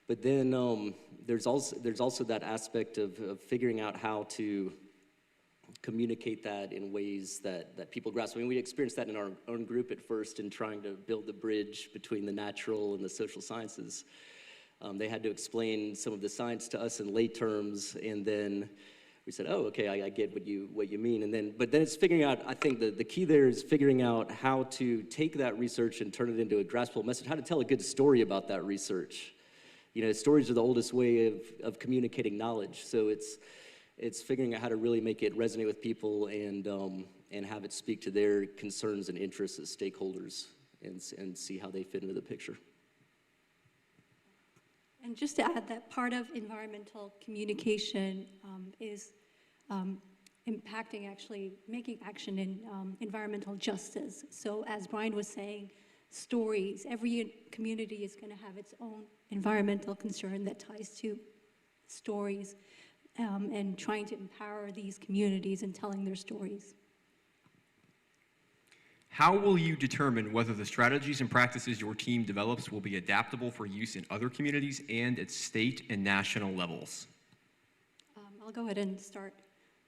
But then there's also that aspect of figuring out how to communicate that in ways that people grasp. I mean, we experienced that in our own group at first in trying to build the bridge between the natural and the social sciences. They had to explain some of the science to us in lay terms, and then we said, oh, okay, I get what you mean. But then it's figuring out, I think the key there is figuring out how to take that research and turn it into a graspable message, how to tell a good story about that research. You know, stories are the oldest way of communicating knowledge, so it's figuring out how to really make it resonate with people and have it speak to their concerns and interests as stakeholders and see how they fit into the picture. And just to add that part of environmental communication is impacting, actually making action in environmental justice. So as Brian was saying, stories, every community is going to have its own environmental concern that ties to stories. And trying to empower these communities and telling their stories. How will you determine whether the strategies and practices your team develops will be adaptable for use in other communities and at state and national levels? I'll go ahead and start.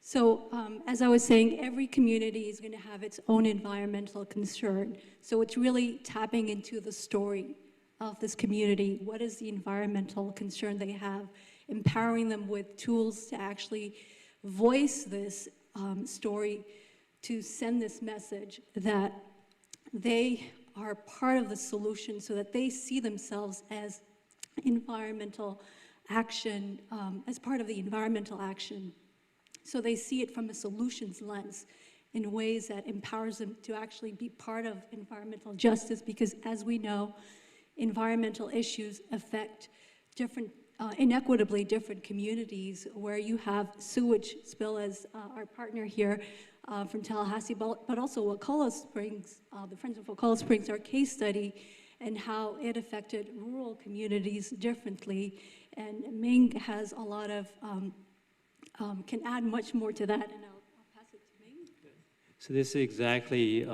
So as I was saying, every community is going to have its own environmental concern. So it's really tapping into the story of this community. What is the environmental concern they have? Empowering them with tools to actually voice this story, to send this message that they are part of the solution, so that they see themselves as environmental action, as part of the environmental action. So they see it from a solutions lens in ways that empowers them to actually be part of environmental justice, because as we know, environmental issues affect inequitably different communities, where you have sewage spill, as our partner here from Tallahassee, but also Wakulla Springs, the Friends of Wakulla Springs, our case study, and how it affected rural communities differently. And Ming has a lot of, can add much more to that, and I'll pass it to Ming. So this is exactly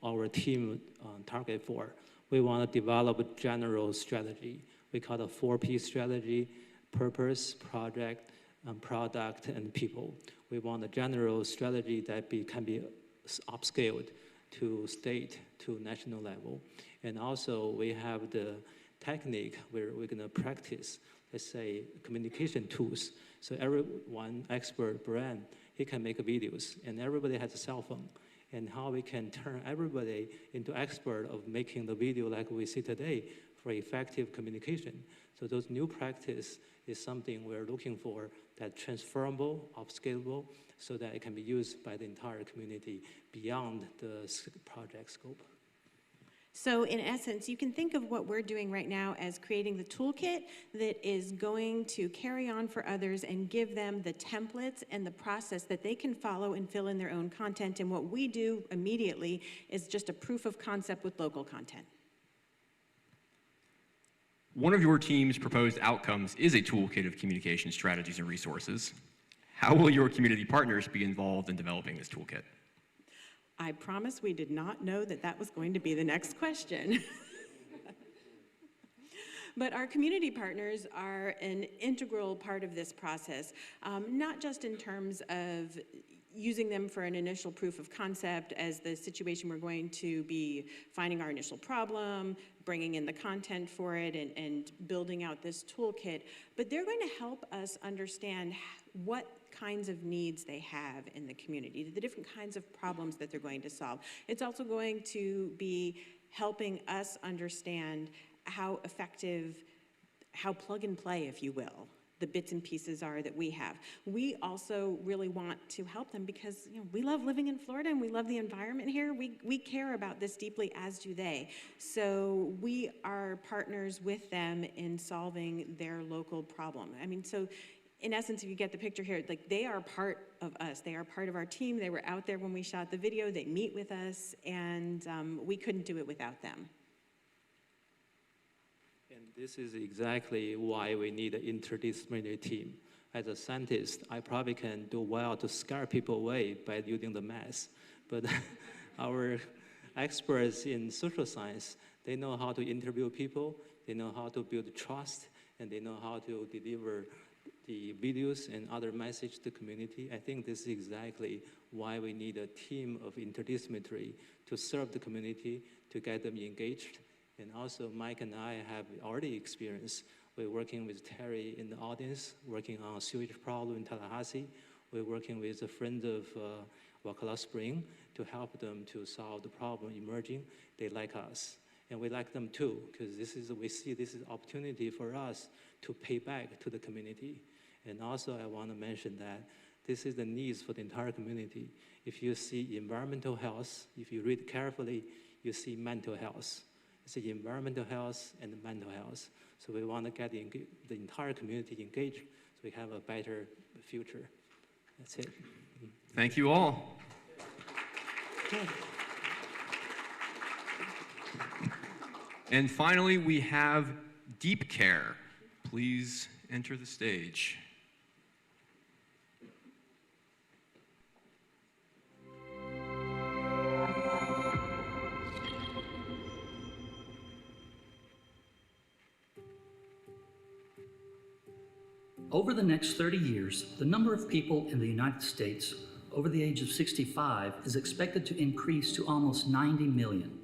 our team target for. We want to develop a general strategy. We call it a 4P strategy: purpose, project, product, and people. We want a general strategy that can be upscaled to state, to national level. And also we have the technique where we're going to practice, let's say, communication tools. So everyone, expert brand, he can make videos, and everybody has a cell phone. And how we can turn everybody into expert of making the video like we see today for effective communication. So those new practice is something we're looking for, that transferable, upscalable, so that it can be used by the entire community beyond the project scope. So in essence, you can think of what we're doing right now as creating the toolkit that is going to carry on for others and give them the templates and the process that they can follow and fill in their own content. And what we do immediately is just a proof of concept with local content. One of your team's proposed outcomes is a toolkit of communication strategies and resources. How will your community partners be involved in developing this toolkit? I promise we did not know that that was going to be the next question. But our community partners are an integral part of this process, not just in terms of using them for an initial proof of concept as the situation we're going to be finding our initial problem, bringing in the content for it, and building out this toolkit, but they're going to help us understand what kinds of needs they have in the community, the different kinds of problems that they're going to solve. It's also going to be helping us understand how effective, how plug and play, if you will, the bits and pieces are that we have. We also really want to help them because we love living in Florida and we love the environment here. We care about this deeply, as do they. So we are partners with them in solving their local problem. I mean, so in essence, if you get the picture here, like, they are part of us. They are part of our team. They were out there when we shot the video. They meet with us, and we couldn't do it without them. And this is exactly why we need an interdisciplinary team. As a scientist, I probably can do well to scare people away by using the math, but our experts in social science, they know how to interview people, they know how to build trust, and they know how to deliver the videos and other message to the community. I think this is exactly why we need a team of interdisciplinary to serve the community, to get them engaged. And also Mike and I have already experienced. We're working with Terry in the audience, working on a sewage problem in Tallahassee. We're working with a friend of Wakulla Spring to help them to solve the problem emerging. They like us, and we like them too, because we see this is an opportunity for us to pay back to the community. And also I want to mention that this is the needs for the entire community. If you see environmental health, if you read carefully, you see mental health. It's the environmental health and the mental health. So we want to get the entire community engaged so we have a better future. That's it. Thank you all. And finally, we have Deep Care. Please enter the stage. Over the next 30 years, the number of people in the United States over the age of 65 is expected to increase to almost 90 million.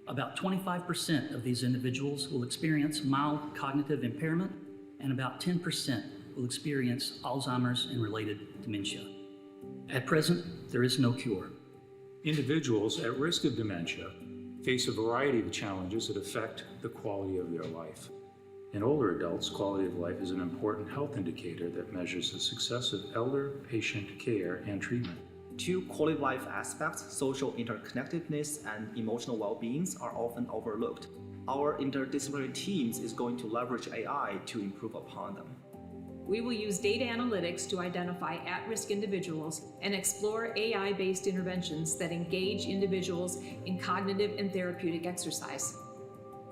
About 25% of these individuals will experience mild cognitive impairment, and about 10% will experience Alzheimer's and related dementia. At present, there is no cure. Individuals at risk of dementia face a variety of challenges that affect the quality of their life. In older adults, quality of life is an important health indicator that measures the success of elder patient care and treatment. Two quality of life aspects, social interconnectedness and emotional well-being, are often overlooked. Our interdisciplinary teams is going to leverage AI to improve upon them. We will use data analytics to identify at-risk individuals and explore AI-based interventions that engage individuals in cognitive and therapeutic exercise.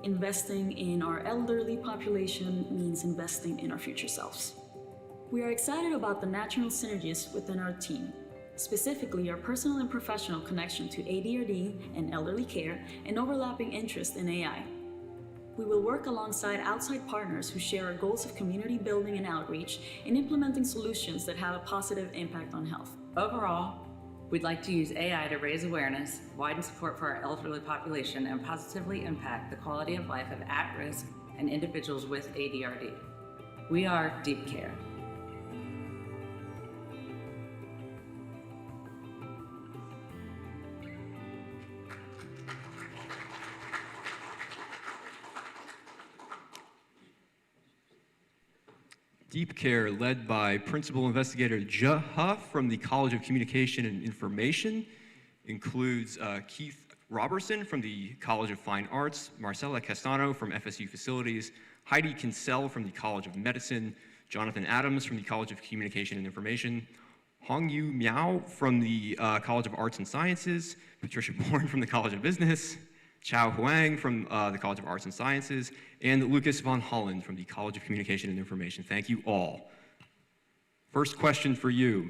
Investing in our elderly population means investing in our future selves. We are excited about the natural synergies within our team, specifically our personal and professional connection to ADRD and elderly care and overlapping interest in AI. We will work alongside outside partners who share our goals of community building and outreach in implementing solutions that have a positive impact on health. Overall, we'd like to use AI to raise awareness, widen support for our elderly population, and positively impact the quality of life of at-risk and individuals with ADRD. We are Deep Care. Deep Care, led by Principal Investigator Jaha from the College of Communication and Information, includes Keith Robertson from the College of Fine Arts, Marcela Castano from FSU Facilities, Heidi Kinsell from the College of Medicine, Jonathan Adams from the College of Communication and Information, Hongyu Miao from the College of Arts and Sciences, Patricia Bourne from the College of Business, Chao Huang from the College of Arts and Sciences, and Lucas von Holland from the College of Communication and Information. Thank you all. First question for you.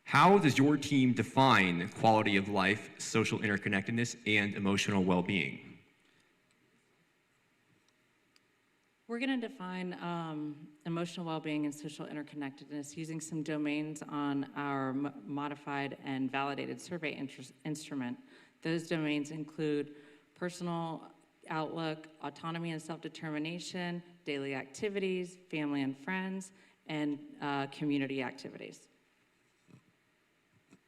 How does your team define quality of life, social interconnectedness, and emotional well-being? We're going to define emotional well-being and social interconnectedness using some domains on our modified and validated survey instrument. Those domains include personal outlook, autonomy and self-determination, daily activities, family and friends, and community activities.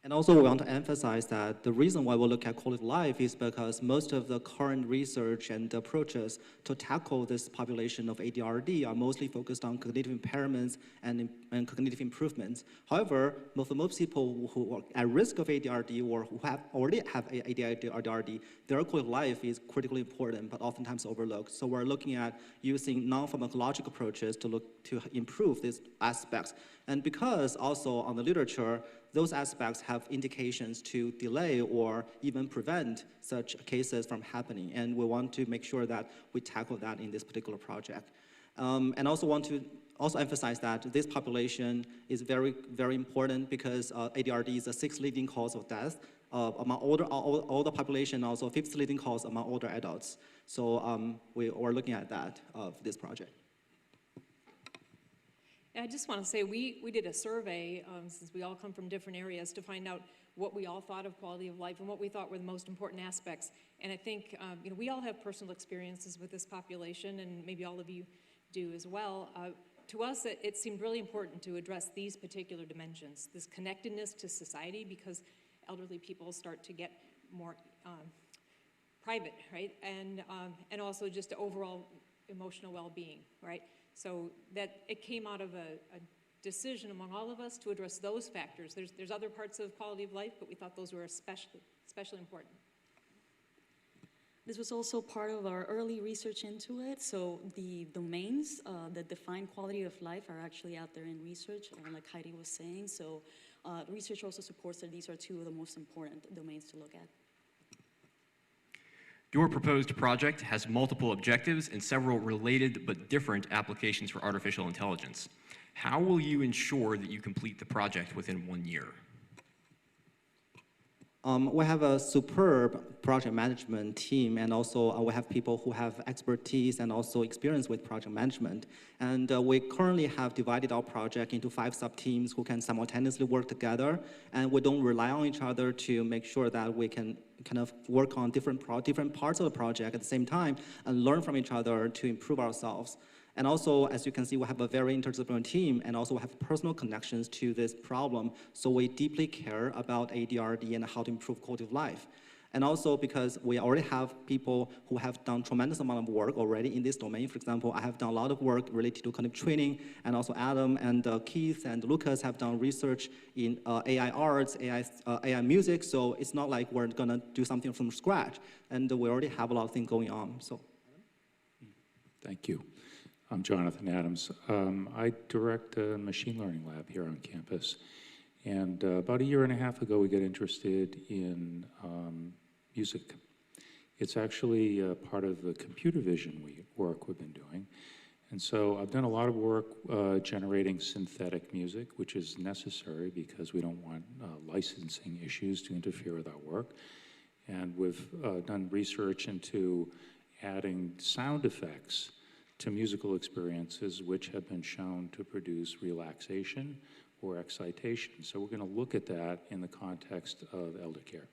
And also we want to emphasize that the reason why we look at quality of life is because most of the current research and approaches to tackle this population of ADRD are mostly focused on cognitive impairments and cognitive improvements. However, most people who are at risk of ADRD or who already have ADRD, their quality of life is critically important but oftentimes overlooked. So we're looking at using non-pharmacological approaches to improve these aspects. And because also on the literature, those aspects have indications to delay or even prevent such cases from happening. And we want to make sure that we tackle that in this particular project. And also want to emphasize that this population is very, very important because ADRD is the 6th leading cause of death among older population, also 5th leading cause among older adults. So we're looking at that of this project. I just want to say we did a survey, since we all come from different areas, to find out what we all thought of quality of life and what we thought were the most important aspects. And I think we all have personal experiences with this population, and maybe all of you do as well. To us, it seemed really important to address these particular dimensions, this connectedness to society, because elderly people start to get more private, right? And also just overall emotional well-being, right? So that it came out of a decision among all of us to address those factors. There's other parts of quality of life, but we thought those were especially important. This was also part of our early research into it. So the domains that define quality of life are actually out there in research, like Heidi was saying. So research also supports that these are two of the most important domains to look at. Your proposed project has multiple objectives and several related but different applications for artificial intelligence. How will you ensure that you complete the project within 1 year? We have a superb project management team, and also we have people who have expertise and also experience with project management. And we currently have divided our project into 5 sub-teams who can simultaneously work together, and we don't rely on each other to make sure that we can kind of work on different parts of the project at the same time and learn from each other to improve ourselves. And also, as you can see, we have a very interdisciplinary team, and also we have personal connections to this problem. So we deeply care about ADRD and how to improve quality of life. And also because we already have people who have done tremendous amount of work already in this domain. For example, I have done a lot of work related to cognitive training, and also Adam and Keith and Lucas have done research in AI arts, AI music. So it's not like we're gonna do something from scratch. And we already have a lot of things going on. So. Thank you. I'm Jonathan Adams. I direct a machine learning lab here on campus. And about 1.5 years ago, we got interested in music. It's actually part of the computer vision work we've been doing. And so I've done a lot of work generating synthetic music, which is necessary because we don't want licensing issues to interfere with our work. And we've done research into adding sound effects to musical experiences which have been shown to produce relaxation or excitation. So we're going to look at that in the context of elder care.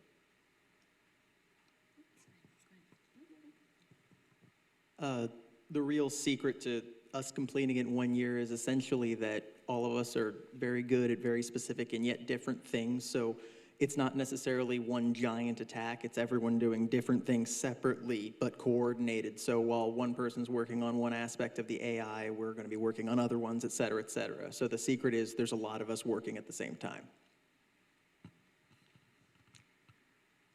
The real secret to us completing it in 1 year is essentially that all of us are very good at very specific and yet different things. So it's not necessarily one giant attack. It's everyone doing different things separately but coordinated. So while one person's working on one aspect of the AI, we're going to be working on other ones, et cetera, et cetera. So the secret is there's a lot of us working at the same time.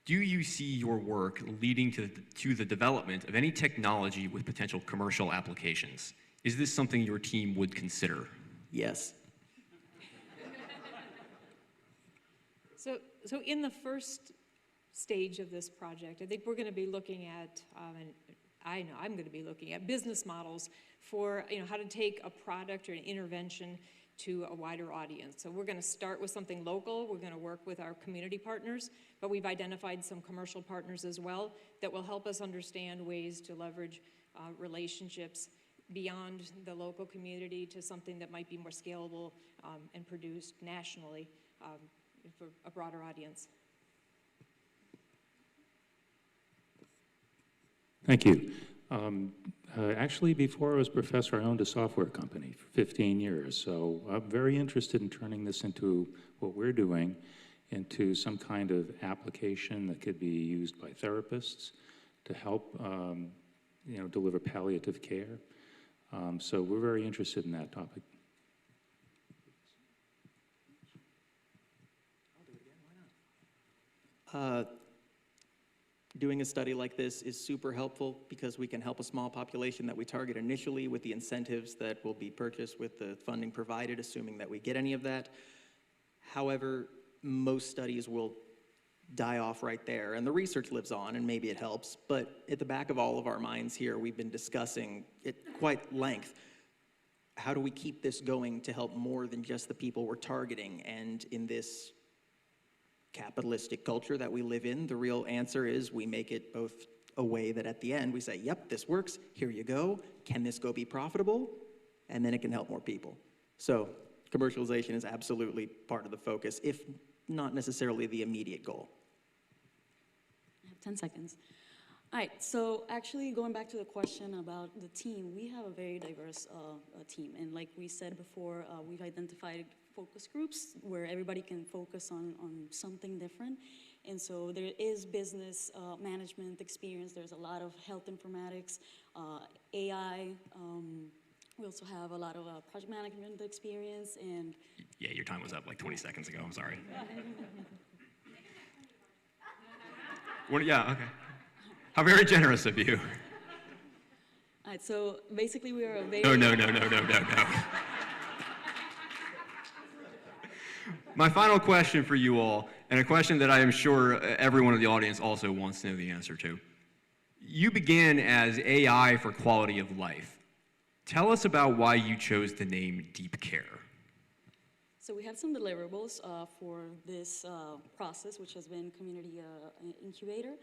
Do you see your work leading to the development of any technology with potential commercial applications? Is this something your team would consider? Yes. So in the first stage of this project, I think we're going to be looking at, and I know I'm going to be looking at business models for how to take a product or an intervention to a wider audience. So we're going to start with something local. We're going to work with our community partners, but we've identified some commercial partners as well that will help us understand ways to leverage relationships beyond the local community to something that might be more scalable and produced nationally for a broader audience. Thank you. Actually, before I was professor, I owned a software company for 15 years. So I'm very interested in turning this into what we're doing into some kind of application that could be used by therapists to help deliver palliative care. So we're very interested in that topic. Doing a study like this is super helpful because we can help a small population that we target initially with the incentives that will be purchased with the funding provided, assuming that we get any of that. However, most studies will die off right there, and the research lives on, and maybe it helps, but at the back of all of our minds here, we've been discussing at quite length. How do we keep this going to help more than just the people we're targeting? And in this capitalistic culture that we live in, the real answer is we make it both a way that at the end we say, yep, this works, here you go, can this go be profitable? And then it can help more people. So commercialization is absolutely part of the focus, if not necessarily the immediate goal. I have 10 seconds. All right, so actually going back to the question about the team, we have a very diverse team. And like we said before, we've identified focus groups where everybody can focus on something different. And so there is business management experience. There's a lot of health informatics, AI. We also have a lot of project management experience. And yeah, your time was up like 20 seconds ago. I'm sorry. Yeah, okay. How very generous of you. All right, so basically we are a very... No. My final question for you all, and a question that I am sure everyone in the audience also wants to know the answer to. You began as AI for quality of life. Tell us about why you chose the name Deep Care. So we have some deliverables for this process, which has been Community Incubator.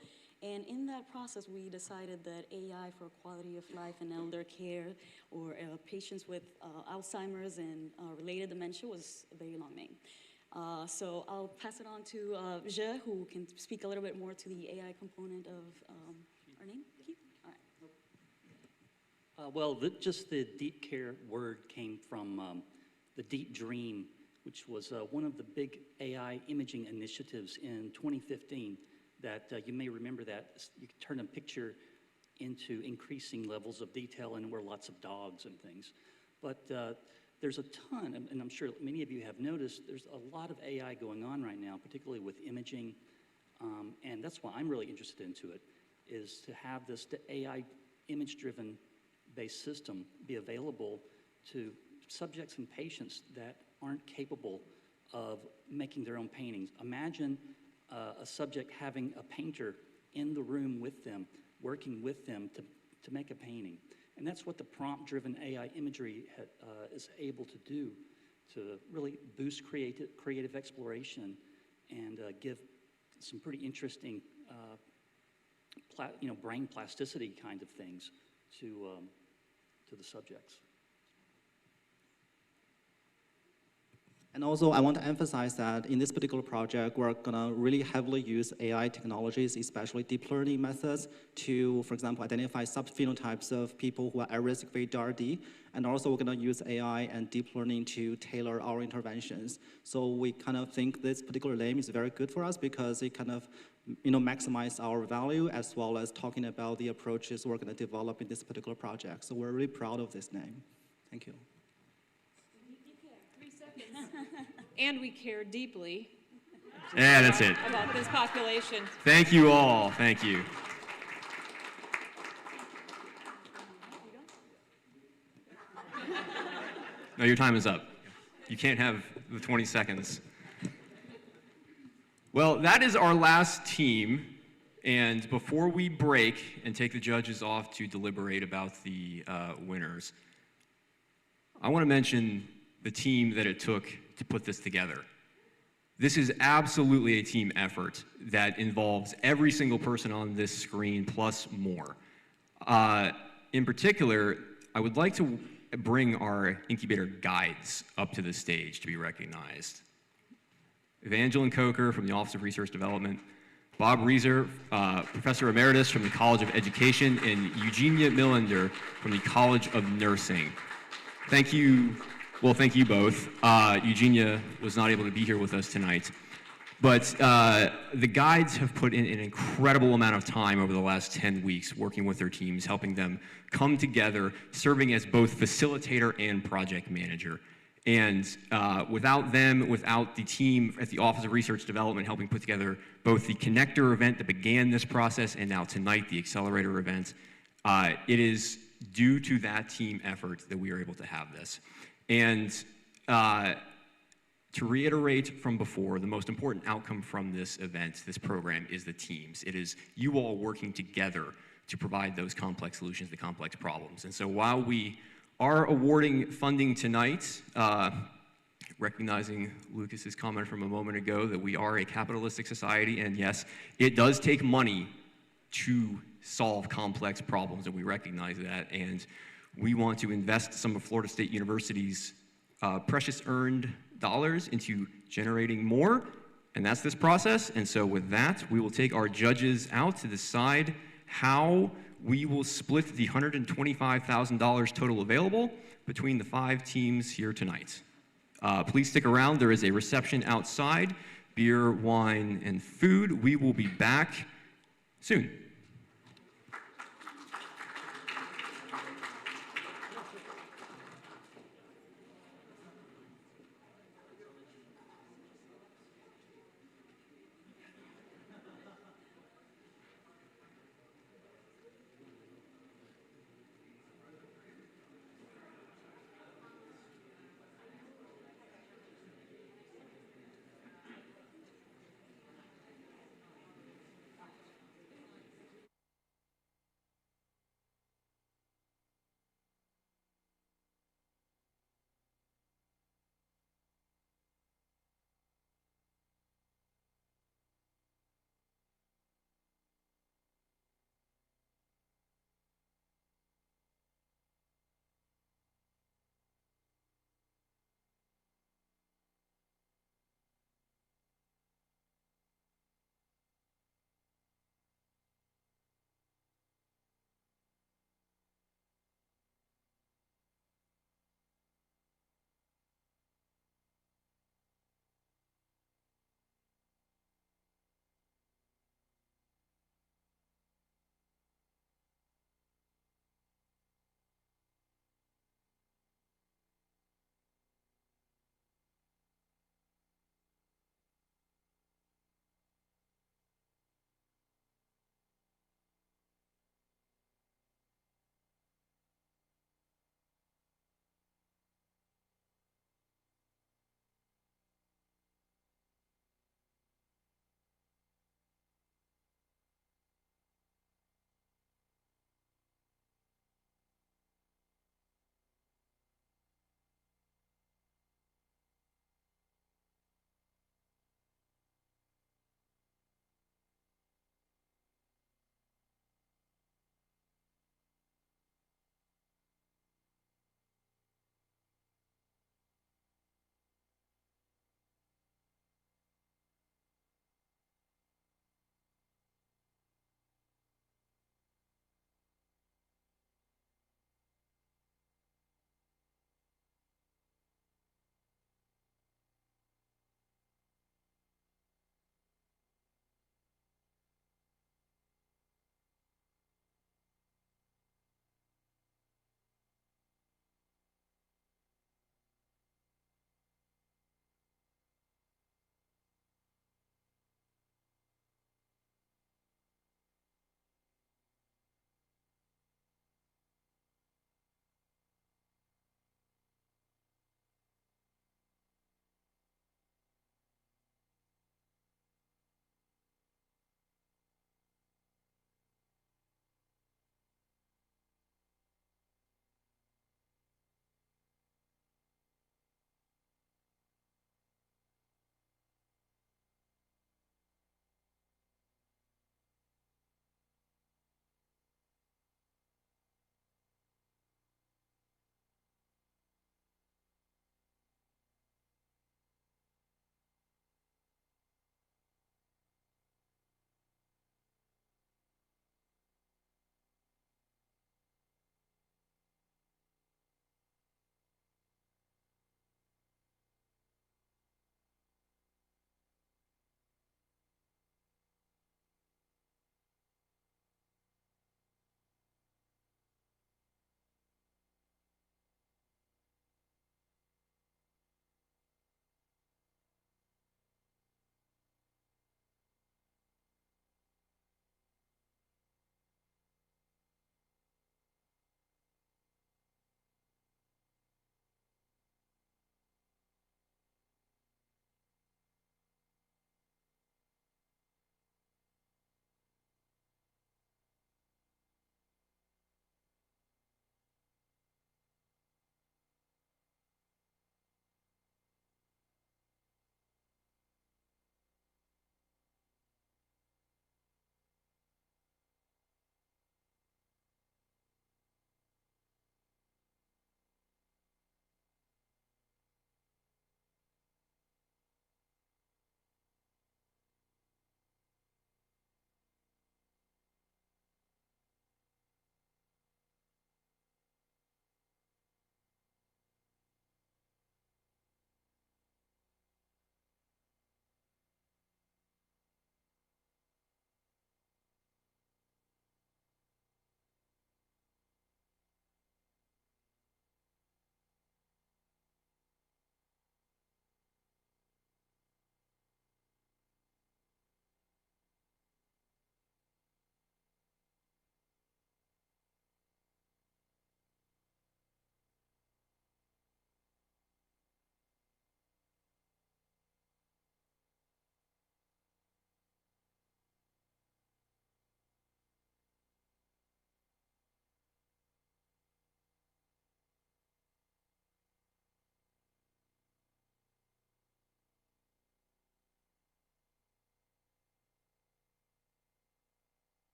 And in that process, we decided that AI for quality of life and elder care or patients with Alzheimer's and related dementia was a very long name. So I'll pass it on to Je, who can speak a little bit more to the AI component of our name. Thank you. All right. Well, just the deep care word came from the Deep Dream, which was one of the big AI imaging initiatives in 2015 that you may remember that you could turn a picture into increasing levels of detail and where lots of dogs and things. But there's a ton, and I'm sure many of you have noticed, there's a lot of AI going on right now, particularly with imaging, and that's why I'm really interested into it, is to have this AI image-driven based system be available to subjects and patients that aren't capable of making their own paintings. Imagine a subject having a painter in the room with them, working with them to make a painting. And that's what the prompt-driven AI imagery is able to do, to really boost creative exploration and give some pretty interesting brain plasticity kind of things to the subjects. And also, I want to emphasize that in this particular project, we're going to really heavily use AI technologies, especially deep learning methods, to, for example, identify subphenotypes of people who are at risk of ADRD. And also, we're going to use AI and deep learning to tailor our interventions. So we kind of think this particular name is very good for us because it kind of maximize our value as well as talking about the approaches we're going to develop in this particular project. So we're really proud of this name. Thank you. And we care deeply. Yeah, that's it. About this population. Thank you all. Thank you. No, your time is up. You can't have the 20 seconds. Well, that is our last team. And before we break and take the judges off to deliberate about the winners, I want to mention the team that it took to put this together. This is absolutely a team effort that involves every single person on this screen plus more. In particular, I would like to bring our Incubator guides up to the stage to be recognized. Evangeline Coker from the Office of Research Development, Bob Reeser, Professor Emeritus from the College of Education, and Eugenia Millender from the College of Nursing. Thank you. Well, thank you both. Eugenia was not able to be here with us tonight, but the guides have put in an incredible amount of time over the last 10 weeks working with their teams, helping them come together, serving as both facilitator and project manager. And without them, without the team at the Office of Research Development helping put together both the Connector event that began this process and now tonight the Accelerator event, it is due to that team effort that we are able to have this. And to reiterate from before, the most important outcome from this event, this program, is the teams. It is you all working together to provide those complex solutions to complex problems. And so while we are awarding funding tonight, recognizing Lucas's comment from a moment ago that we are a capitalistic society, and yes, it does take money to solve complex problems, and we recognize that. And we want to invest some of Florida State University's precious earned dollars into generating more, and that's this process. And so with that, we will take our judges out to decide how we will split the $125,000 total available between the 5 teams here tonight. Please stick around. There is a reception outside, beer, wine, and food. We will be back soon.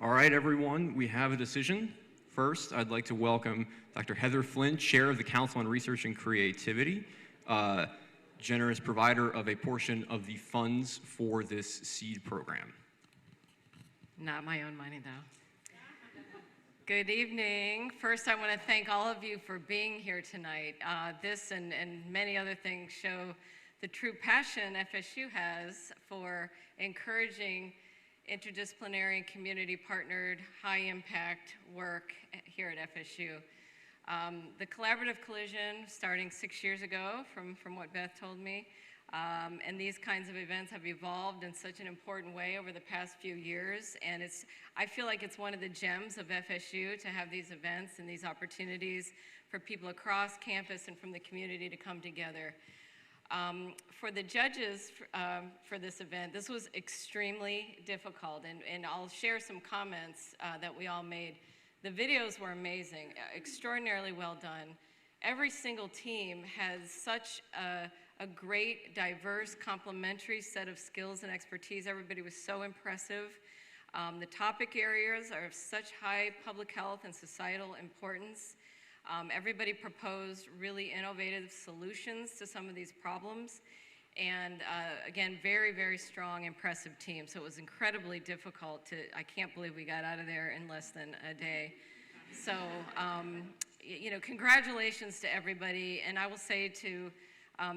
All right, everyone, we have a decision. First, I'd like to welcome Dr. Heather Flynn, Chair of the Council on Research and Creativity, generous provider of a portion of the funds for this SEED program. Not my own money, though. Good evening. First, I want to thank all of you for being here tonight. This and many other things show the true passion FSU has for encouraging interdisciplinary and community-partnered, high-impact work here at FSU. The collaborative collision, starting 6 years ago, from what Beth told me, and these kinds of events have evolved in such an important way over the past few years, and I feel like it's one of the gems of FSU to have these events and these opportunities for people across campus and from the community to come together. For the judges for this event, this was extremely difficult, and I'll share some comments that we all made. The videos were amazing, extraordinarily well done. Every single team has such a great, diverse, complementary set of skills and expertise. Everybody was so impressive. The topic areas are of such high public health and societal importance. Everybody proposed really innovative solutions to some of these problems. And again, very, very strong, impressive team. So it was incredibly difficult I can't believe we got out of there in less than a day. So, you know, congratulations to everybody. And I will say to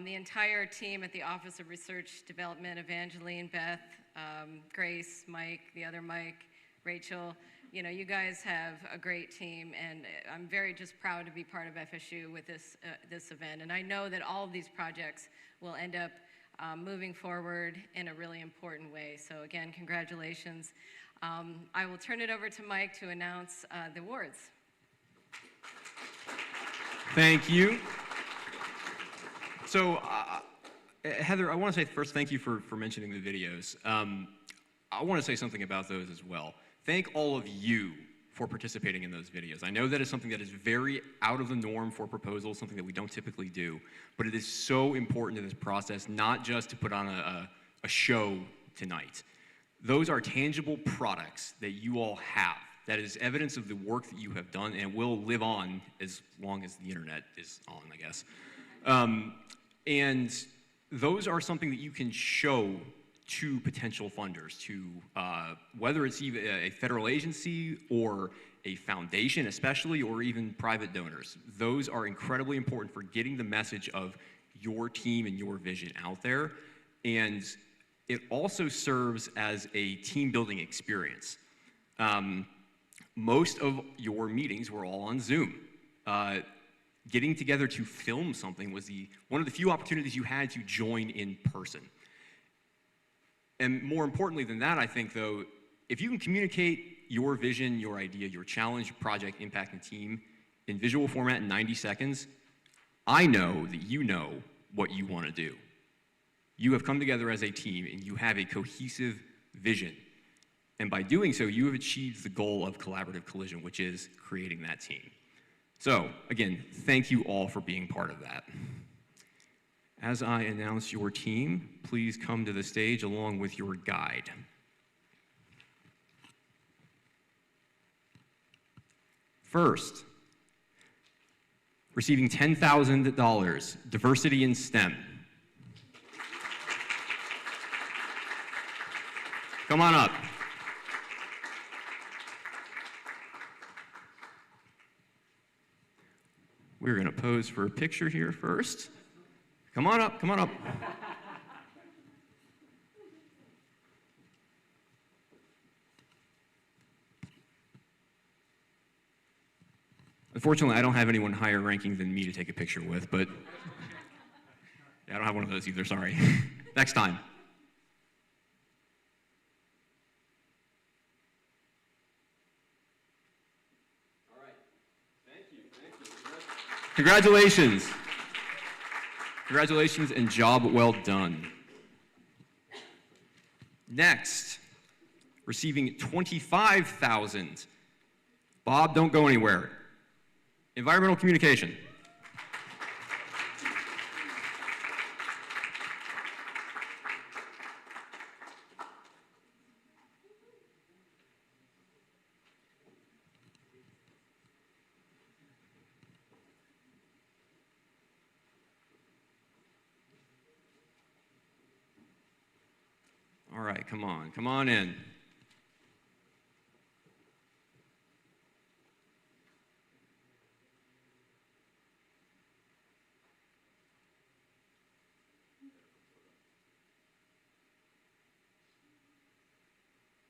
the entire team at the Office of Research Development, Evangeline, Beth, Grace, Mike, the other Mike, Rachel, you know, you guys have a great team, and I'm very just proud to be part of FSU with this event. And I know that all of these projects will end up moving forward in a really important way. So again, congratulations. I will turn it over to Mike to announce the awards. Thank you. So, Heather, I want to say first thank you for mentioning the videos. I want to say something about those as well. Thank all of you for participating in those videos. I know that is something that is very out of the norm for proposals, something that we don't typically do, but it is so important to this process, not just to put on a show tonight. Those are tangible products that you all have. That is evidence of the work that you have done and will live on as long as the internet is on, I guess. And those are something that you can show to potential funders, to whether it's even a federal agency or a foundation especially, or even private donors. Those are incredibly important for getting the message of your team and your vision out there. And it also serves as a team building experience. Most of your meetings were all on Zoom. Getting together to film something was one of the few opportunities you had to join in person. And more importantly than that, I think, though, if you can communicate your vision, your idea, your challenge, your project, impact, and team in visual format in 90 seconds, I know that you know what you want to do. You have come together as a team, and you have a cohesive vision. And by doing so, you have achieved the goal of collaborative collision, which is creating that team. So, again, thank you all for being part of that. As I announce your team, please come to the stage along with your guide. First, receiving $10,000, Diversity in STEM. Come on up. We're going to pose for a picture here first. Come on up, come on up. Unfortunately, I don't have anyone higher ranking than me to take a picture with, but yeah, I don't have one of those either, sorry. Next time. All right, thank you. Congratulations. Congratulations and job well done. Next, receiving $25,000. Bob, don't go anywhere. Environmental communication. All right, come on in.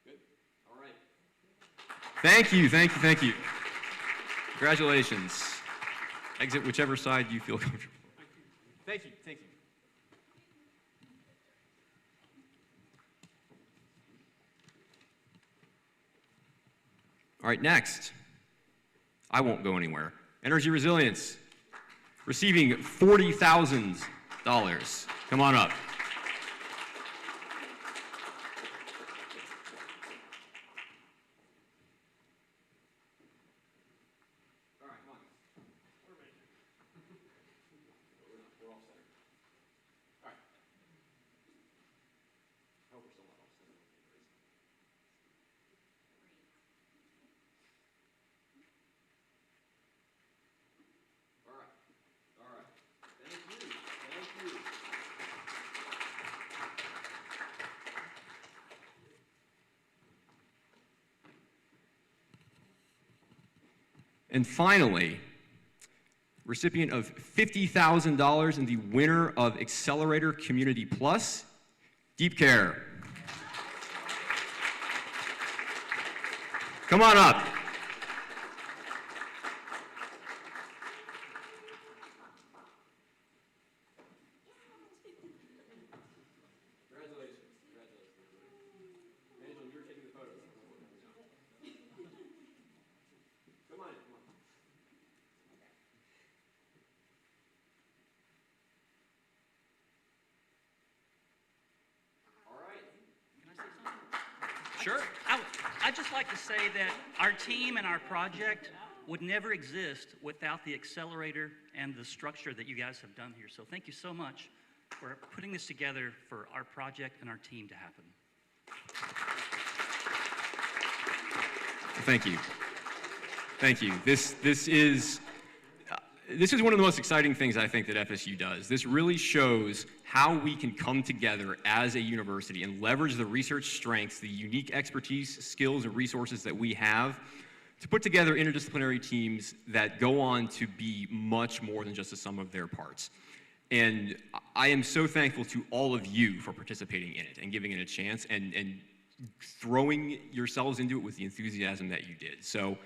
Good, all right. Thank you. Congratulations. Exit whichever side you feel comfortable. Thank you. All right, next. I won't go anywhere. Energy resilience, receiving $40,000. Come on up. And finally, recipient of $50,000 and the winner of Accelerator Community Plus, Deep Care. Come on up. Sure. I'd just like to say that our team and our project would never exist without the Accelerator and the structure that you guys have done here. So thank you so much for putting this together for our project and our team to happen. Thank you. This is one of the most exciting things I think that FSU does. This really shows how we can come together as a university and leverage the research strengths, the unique expertise, skills, and resources that we have to put together interdisciplinary teams that go on to be much more than just the sum of their parts. And I am so thankful to all of you for participating in it and giving it a chance and throwing yourselves into it with the enthusiasm that you did. So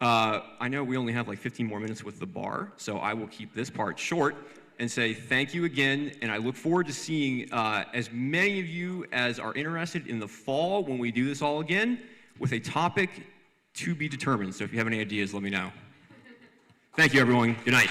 I know we only have like 15 more minutes with the bar, so I will keep this part short and say thank you again, and I look forward to seeing as many of you as are interested in the fall when we do this all again with a topic to be determined. So if you have any ideas, let me know. Thank you, everyone. Good night.